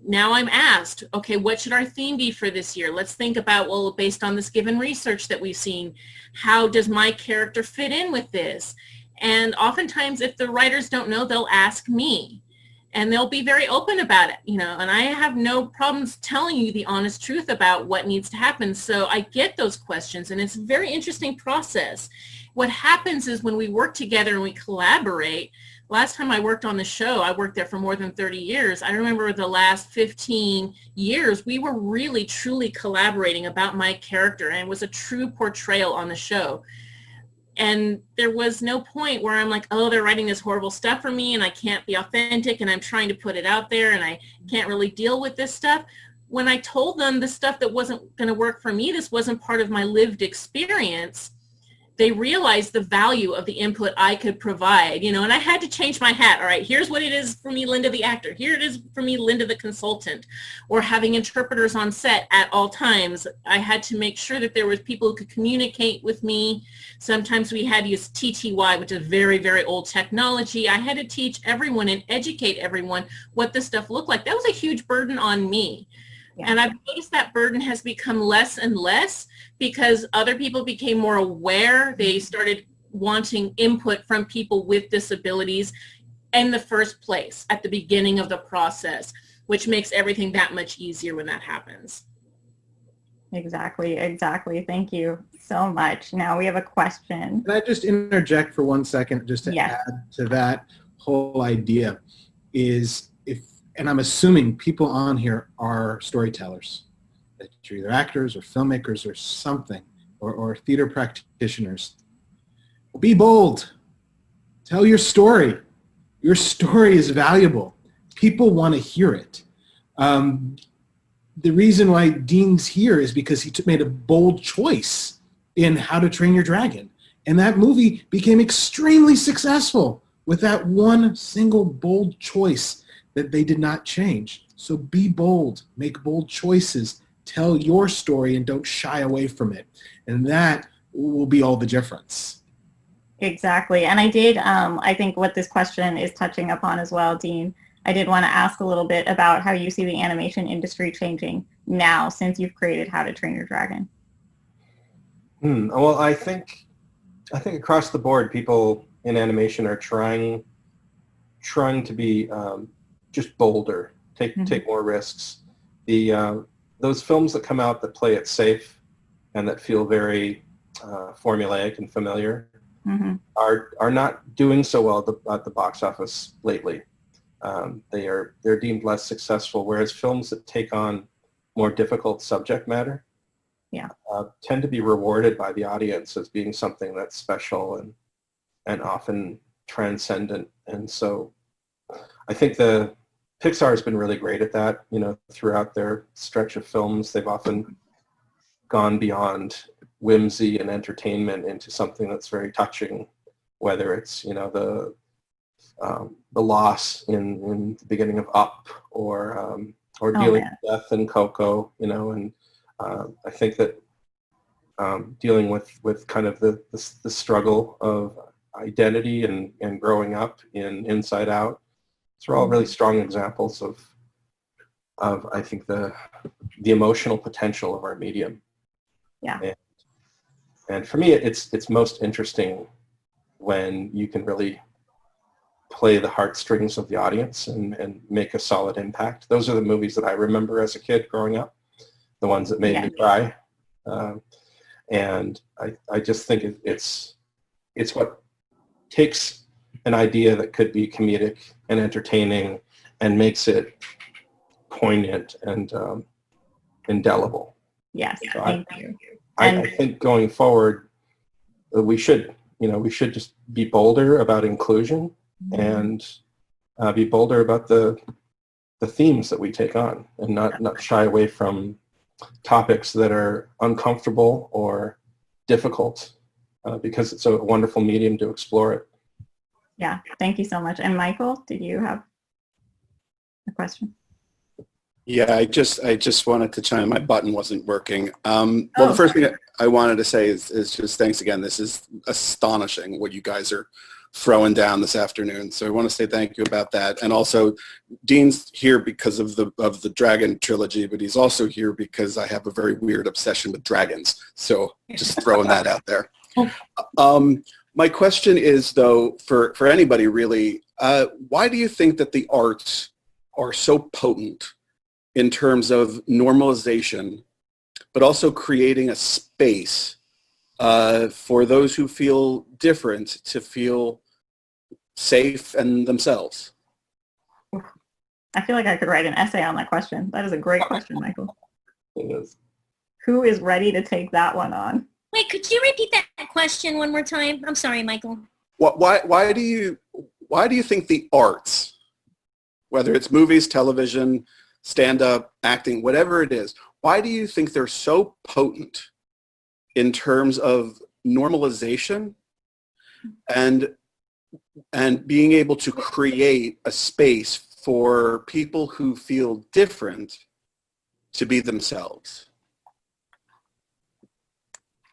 Now I'm asked, okay, what should our theme be for this year? Let's think about, well, based on this given research that we've seen, how does my character fit in with this? And oftentimes if the writers don't know, they'll ask me. And they'll be very open about it, you know, and I have no problems telling you the honest truth about what needs to happen. So I get those questions, and it's a very interesting process. What happens is when we work together and we collaborate, last time I worked on the show, I worked there for more than 30 years. I remember the last 15 years, we were really, truly collaborating about my character, and it was a true portrayal on the show. And there was no point where I'm like, oh, they're writing this horrible stuff for me and I can't be authentic and I'm trying to put it out there and I can't really deal with this stuff. When I told them the stuff that wasn't going to work for me, this wasn't part of my lived experience, they realized the value of the input I could provide, you know, and I had to change my hat. All right, here's what it is for me, Linda the actor. Here it is for me, Linda the consultant, or having interpreters on set at all times. I had to make sure that there was people who could communicate with me. Sometimes we had to use TTY, which is very, very old technology. I had to teach everyone and educate everyone what this stuff looked like. That was a huge burden on me. And I've noticed that burden has become less and less because other people became more aware. They started wanting input from people with disabilities in the first place at the beginning of the process, which makes everything that much easier when that happens. Exactly. Thank you so much. Now we have a question. Can I just interject for 1 second just to add to that whole idea is, and I'm assuming people on here are storytellers, that you're either actors or filmmakers or something, or theater practitioners. Be bold. Tell your story. Your story is valuable. People want to hear it. The reason why Dean's here is because he made a bold choice in How to Train Your Dragon. And that movie became extremely successful with that one single bold choice that they did not change. So be bold, make bold choices, tell your story, and don't shy away from it. And that will be all the difference. Exactly. And I think what this question is touching upon as well, Dean, I did want to ask a little bit about how you see the animation industry changing now since you've created How to Train Your Dragon. Well, I think across the board, people in animation are trying to be just bolder, take more risks. Those films that come out that play it safe and that feel very formulaic and familiar are not doing so well at the box office lately. They're deemed less successful, whereas films that take on more difficult subject matter tend to be rewarded by the audience as being something that's special and often transcendent. And so I think the Pixar has been really great at that. Throughout their stretch of films, they've often gone beyond whimsy and entertainment into something that's very touching, whether it's the loss in the beginning of Up, or dealing with death in Coco, and I think that dealing with kind of the struggle of identity and growing up in Inside Out, these are all really strong examples of I think the emotional potential of our medium. Yeah. And for me, it's most interesting when you can really play the heartstrings of the audience and make a solid impact. Those are the movies that I remember as a kid growing up, the ones that made me cry. And I just think it's what takes an idea that could be comedic and entertaining and makes it poignant and indelible. Yes, So thank you. I think going forward, we should just be bolder about inclusion and be bolder about the themes that we take on, and not shy away from topics that are uncomfortable or difficult, because it's a wonderful medium to explore it. Yeah, thank you so much. And Michael, did you have a question? Yeah, I just wanted to chime in. My button wasn't working. The first thing I wanted to say is just thanks again. This is astonishing what you guys are throwing down this afternoon. So I want to say thank you about that. And also, Dean's here because of the Dragon trilogy, but he's also here because I have a very weird obsession with dragons. So just throwing that out there. My question is, though, for anybody really, why do you think that the arts are so potent in terms of normalization, but also creating a space for those who feel different to feel safe and themselves? I feel like I could write an essay on that question. That is a great question, Michael. It is. Who is ready to take that one on? Wait, could you repeat that question one more time? I'm sorry, Michael. Why do you think the arts, whether it's movies, television, stand-up, acting, whatever it is, why do you think they're so potent in terms of normalization and being able to create a space for people who feel different to be themselves?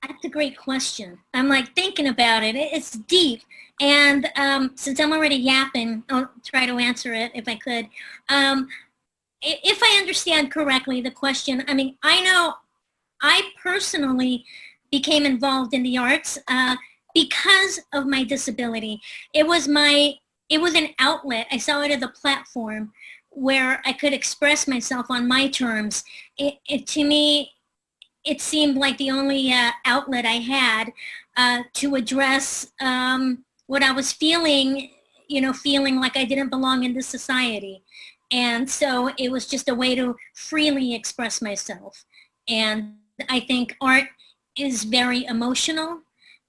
That's a great question. I'm like thinking about it. It's deep. And since I'm already yapping, I'll try to answer it if I could. If I understand correctly the question, I mean, I know I personally became involved in the arts because of my disability. It was an outlet. I saw it as a platform where I could express myself on my terms. To me, it seemed like the only outlet I had to address what I was feeling, feeling like I didn't belong in this society. And so it was just a way to freely express myself. And I think art is very emotional,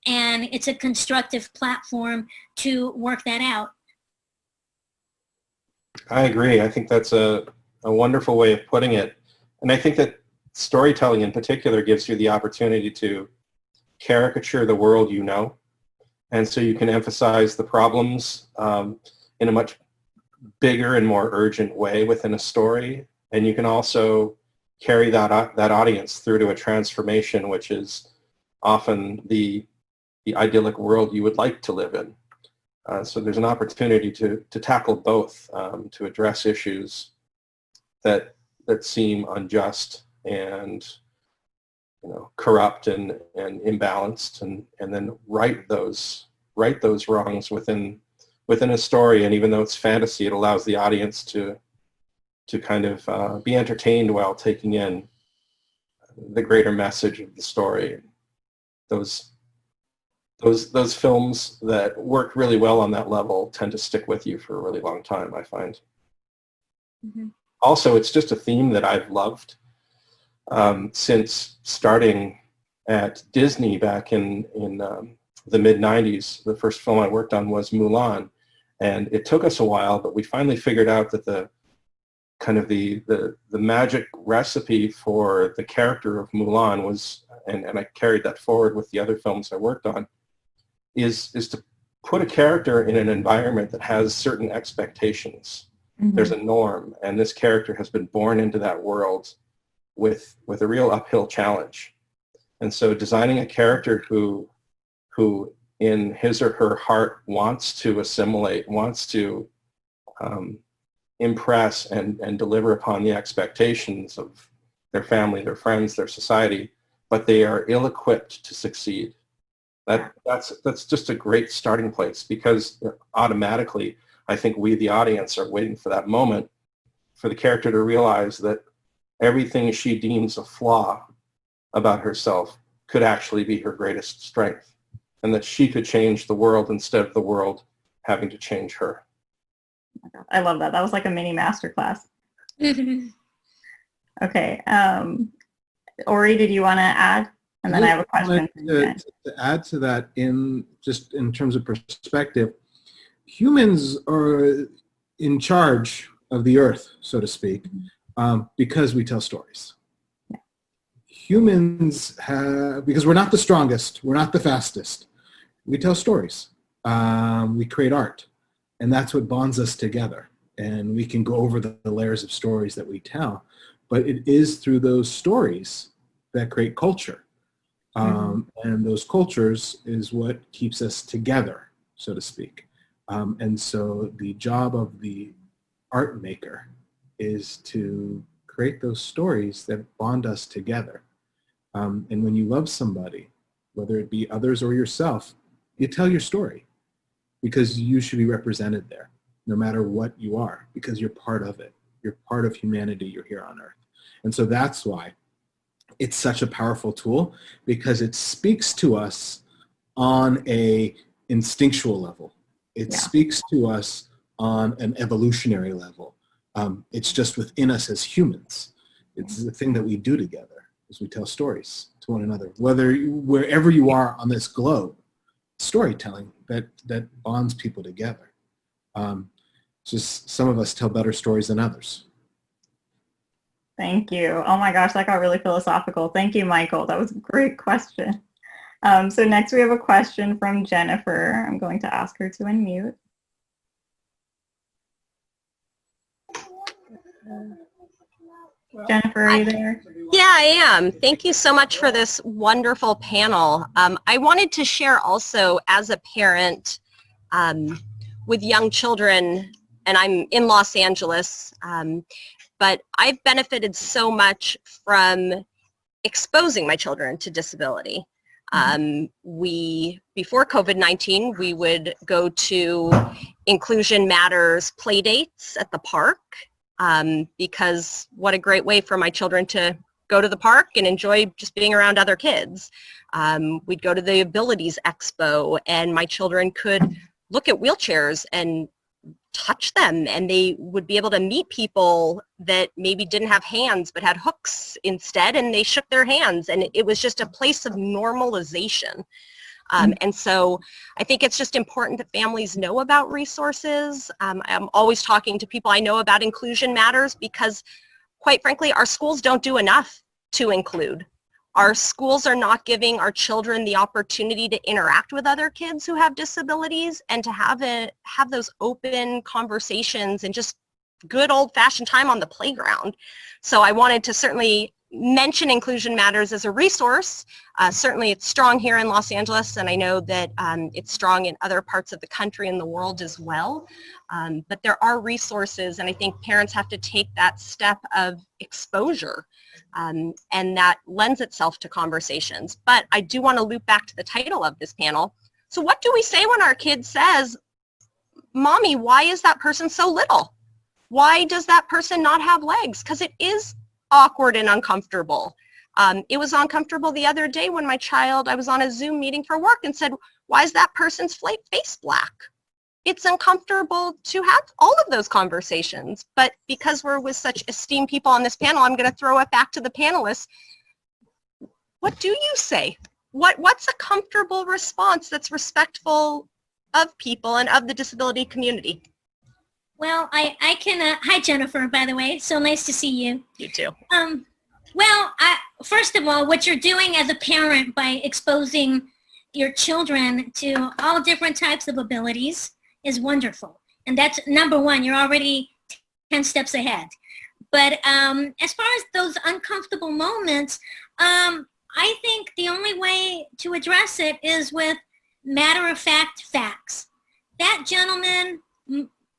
and it's a constructive platform to work that out. I agree. I think that's a wonderful way of putting it. And I think that storytelling in particular gives you the opportunity to caricature the world you know. And so you can emphasize the problems in a much bigger and more urgent way within a story. And you can also carry that audience through to a transformation, which is often the idyllic world you would like to live in. So there's an opportunity to tackle both, to address issues that seem unjust and corrupt and imbalanced, and then right those wrongs within a story. And even though it's fantasy, it allows the audience to kind of be entertained while taking in the greater message of the story. Those films that work really well on that level tend to stick with you for a really long time, I find. Mm-hmm. Also, it's just a theme that I've loved since starting at Disney back in the mid-90s. The first film I worked on was Mulan. And it took us a while, but we finally figured out that the magic recipe for the character of Mulan was, and I carried that forward with the other films I worked on, is to put a character in an environment that has certain expectations. Mm-hmm. There's a norm, and this character has been born into that world with a real uphill challenge. And so designing a character who in his or her heart wants to assimilate, wants to impress and deliver upon the expectations of their family, their friends, their society, but they are ill-equipped to succeed. That's just a great starting place, because automatically I think we, the audience, are waiting for that moment for the character to realize that everything she deems a flaw about herself could actually be her greatest strength, and that she could change the world instead of the world having to change her. I love that. That was like a mini masterclass. Okay. Ori, did you want to add? And then I have a question. To add to that, in terms of perspective, humans are in charge of the earth, so to speak, because we tell stories. Yeah. Humans have, because we're not the strongest, we're not the fastest, we tell stories. We create art, and that's what bonds us together. And we can go over the layers of stories that we tell, but it is through those stories that create culture. And those cultures is what keeps us together, so to speak. And so the job of the art maker is to create those stories that bond us together. And when you love somebody, whether it be others or yourself, you tell your story, because you should be represented there, no matter what you are, because you're part of it. You're part of humanity. You're here on earth. And so that's why it's such a powerful tool, because it speaks to us on a instinctual level. It speaks to us on an evolutionary level. It's just within us as humans. It's the thing that we do together, is we tell stories to one another. Wherever you are on this globe, storytelling that bonds people together. Just some of us tell better stories than others. Thank you. Oh my gosh, that got really philosophical. Thank you, Michael. That was a great question. So next we have a question from Jennifer. I'm going to ask her to unmute. Jennifer, are you there? Yeah, I am. Thank you so much for this wonderful panel. I wanted to share also, as a parent with young children, and I'm in Los Angeles, but I've benefited so much from exposing my children to disability. Before COVID-19, we would go to Inclusion Matters play dates at the park, because what a great way for my children to go to the park and enjoy just being around other kids. We'd go to the Abilities Expo, and my children could look at wheelchairs and touch them, and they would be able to meet people that maybe didn't have hands but had hooks instead, and they shook their hands, and it was just a place of normalization. And so I think it's just important that families know about resources. I'm always talking to people I know about Inclusion Matters, because quite frankly, our schools don't do enough to include. Our schools are not giving our children the opportunity to interact with other kids who have disabilities, and to have those open conversations and just good old-fashioned time on the playground. So I wanted to certainly mention Inclusion Matters as a resource. Certainly it's strong here in Los Angeles, and I know that it's strong in other parts of the country and the world as well. But there are resources, and I think parents have to take that step of exposure. And that lends itself to conversations. But I do want to loop back to the title of this panel. So what do we say when our kid says, "Mommy, why is that person so little? Why does that person not have legs?" Because it is awkward and uncomfortable. It was uncomfortable the other day when I was on a Zoom meeting for work and said, "Why is that person's face black?" It's uncomfortable to have all of those conversations, but because we're with such esteemed people on this panel, I'm going to throw it back to the panelists. What do you say? What's a comfortable response that's respectful of people and of the disability community. Well, I can, hi Jennifer, by the way, so nice to see you. You too. Well, first of all, what you're doing as a parent by exposing your children to all different types of abilities is wonderful. And that's number one, you're already 10 steps ahead. But as far as those uncomfortable moments, I think the only way to address it is with matter-of-fact facts. That gentleman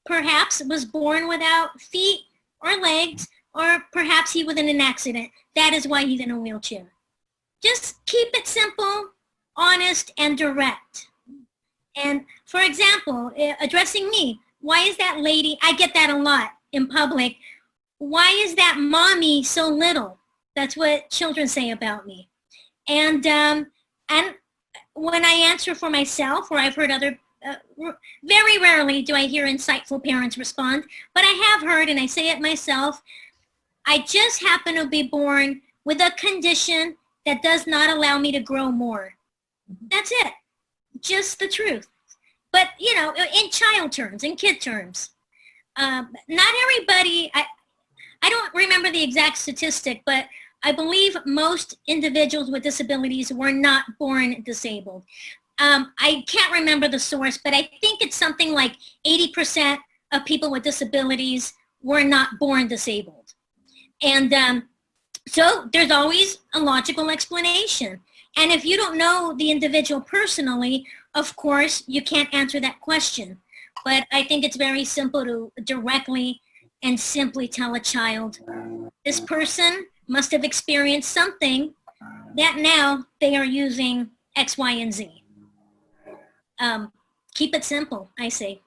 perhaps was born without feet or legs, or perhaps he was in an accident. That is why he's in a wheelchair. Just keep it simple, honest, and direct. And for example, addressing me, why is that lady, I get that a lot in public, why is that mommy so little? That's what children say about me. And when I answer for myself, or I've heard other, very rarely do I hear insightful parents respond, but I have heard, and I say it myself, I just happen to be born with a condition that does not allow me to grow more. That's it. Just the truth. But, you know, in child terms, in kid terms, not everybody, I don't remember the exact statistic, but I believe most individuals with disabilities were not born disabled. I can't remember the source, but I think it's something like 80% of people with disabilities were not born disabled. And so there's always a logical explanation. And if you don't know the individual personally, of course, you can't answer that question. But I think it's very simple to directly and simply tell a child, this person must have experienced something that now they are using X, Y, and Z. Keep it simple, I say.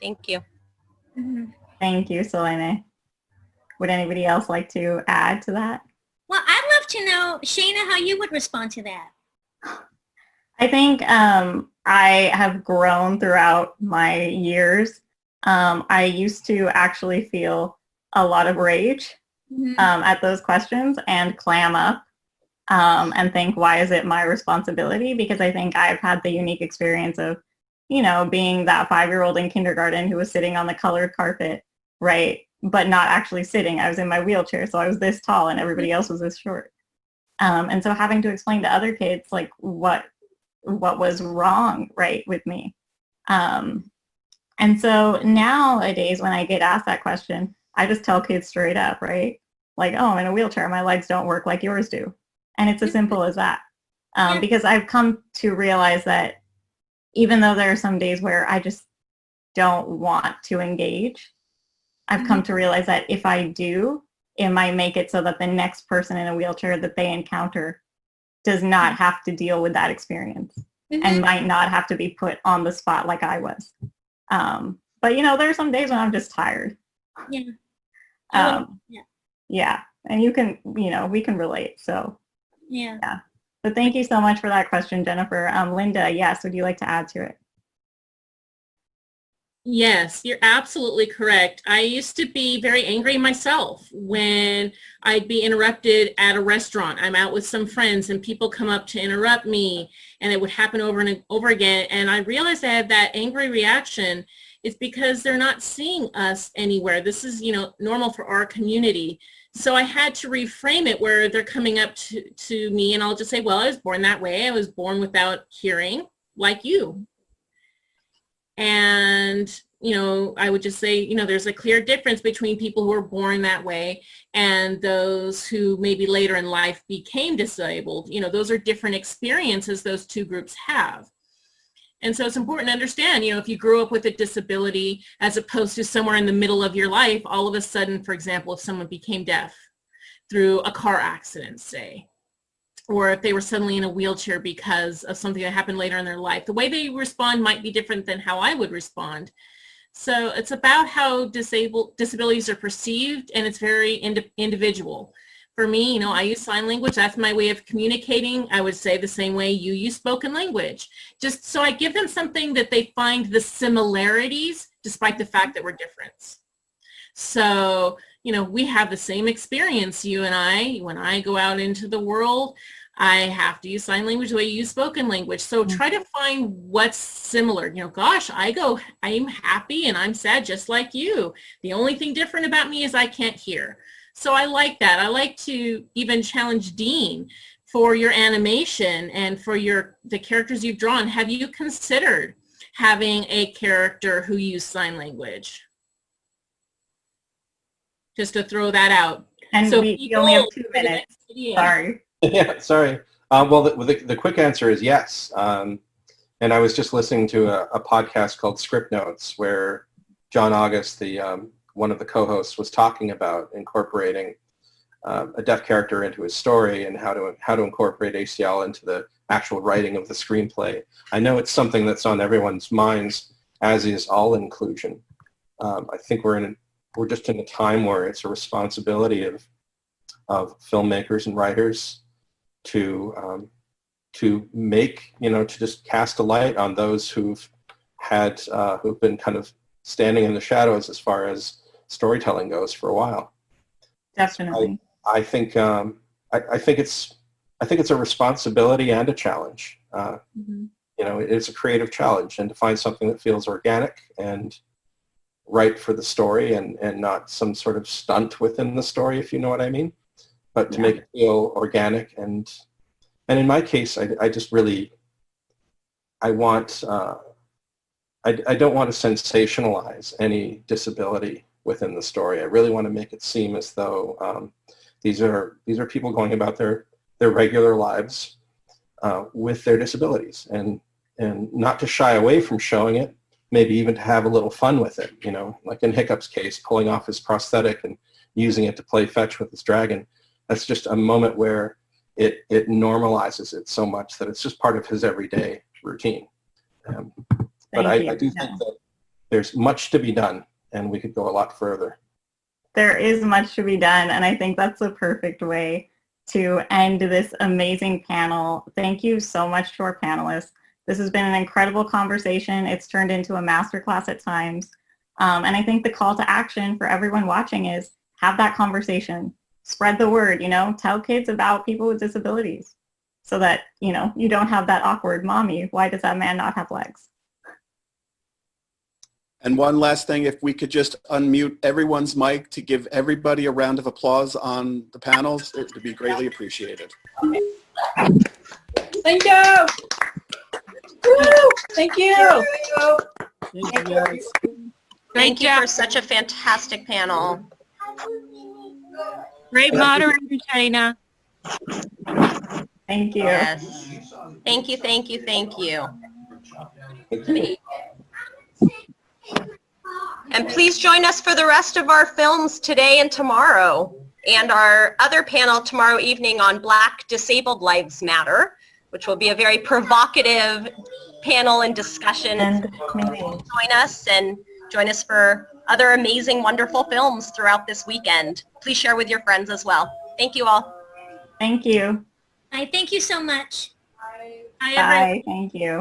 Thank you. Mm-hmm. Thank you, Selene. Would anybody else like to add to that? Well, I'd love to know, Shaina, how you would respond to that. I think I have grown throughout my years. I used to actually feel a lot of rage at those questions and clam up and think, why is it my responsibility? Because I think I've had the unique experience of, you know, being that 5-year-old in kindergarten who was sitting on the colored carpet, right? But not actually sitting. I was in my wheelchair, so I was this tall and everybody else was this short. And so having to explain to other kids, like, what was wrong, right, with me. And so nowadays when I get asked that question, I just tell kids straight up, right? Like, oh, I'm in a wheelchair, my legs don't work like yours do. And it's as simple as that. Because I've come to realize that even though there are some days where I just don't want to engage, I've come to realize that if I do, it might make it so that the next person in a wheelchair that they encounter does not have to deal with that experience and might not have to be put on the spot like I was. But, you know, there are some days when I'm just tired. Yeah. Yeah. And you can, you know, we can relate. So, yeah. But thank you so much for that question, Jennifer. Linda, yes, would you like to add to it? Yes, you're absolutely correct. I used to be very angry myself when I'd be interrupted at a restaurant. I'm out with some friends and people come up to interrupt me, and it would happen over and over again. And I realized I had that angry reaction. It's because they're not seeing us anywhere. This is, you know, normal for our community. So I had to reframe it where they're coming up to me, and I'll just say, well, I was born that way. I was born without hearing like you. And, you know, I would just say, you know, there's a clear difference between people who are born that way and those who maybe later in life became disabled. You know, those are different experiences those two groups have. And so it's important to understand, you know, if you grew up with a disability as opposed to somewhere in the middle of your life, all of a sudden, for example, if someone became deaf through a car accident, say, or if they were suddenly in a wheelchair because of something that happened later in their life, the way they respond might be different than how I would respond. So it's about how disabilities are perceived, and it's very individual. For me, you know, I use sign language. That's my way of communicating. I would say the same way you use spoken language. Just so I give them something that they find the similarities despite the fact that we're different. So, you know, we have the same experience, you and I, when I go out into the world. I have to use sign language the way you use spoken language. So try to find what's similar. You know, gosh, I'm happy and I'm sad just like you. The only thing different about me is I can't hear. So I like that. I like to even challenge Dean for your animation and for the characters you've drawn. Have you considered having a character who used sign language? Just to throw that out. And so we only have 2 minutes. Sorry. Yeah, sorry. Well, the quick answer is yes. And I was just listening to a podcast called Script Notes, where John August, one of the co-hosts, was talking about incorporating a deaf character into his story and how to incorporate ACL into the actual writing of the screenplay. I know it's something that's on everyone's minds, as is all inclusion. I think we're just in a time where it's a responsibility of filmmakers and writers to make, to just cast a light on those who've been kind of standing in the shadows as far as storytelling goes for a while. Definitely. I think it's a responsibility and a challenge. It's a creative challenge, and to find something that feels organic and right for the story and not some sort of stunt within the story, if you know what I mean. But to make it feel organic, and in my case, I just really, I don't want to sensationalize any disability within the story. I really want to make it seem as though these are people going about their regular lives with their disabilities, and not to shy away from showing it, maybe even to have a little fun with it, like in Hiccup's case, pulling off his prosthetic and using it to play fetch with his dragon. That's just a moment where it normalizes it so much that it's just part of his everyday routine. But I do think that there's much to be done, and we could go a lot further. There is much to be done, and I think that's the perfect way to end this amazing panel. Thank you so much to our panelists. This has been an incredible conversation. It's turned into a masterclass at times. And I think the call to action for everyone watching is have that conversation. Spread the word, tell kids about people with disabilities so that, you don't have that awkward mommy. Why does that man not have legs? And one last thing, if we could just unmute everyone's mic to give everybody a round of applause on the panels, it would be greatly appreciated. Thank you. Woo! Thank you. Thank you, guys. Thank you for such a fantastic panel. Great moderator, Shaina. Thank you. Yes. Thank you, thank you, thank you. And please join us for the rest of our films today and tomorrow, and our other panel tomorrow evening on Black Disabled Lives Matter, which will be a very provocative panel and discussion. Join us for other amazing, wonderful films throughout this weekend. Please share with your friends as well. Thank you all. Thank you. Thank you so much. Bye. Thank you.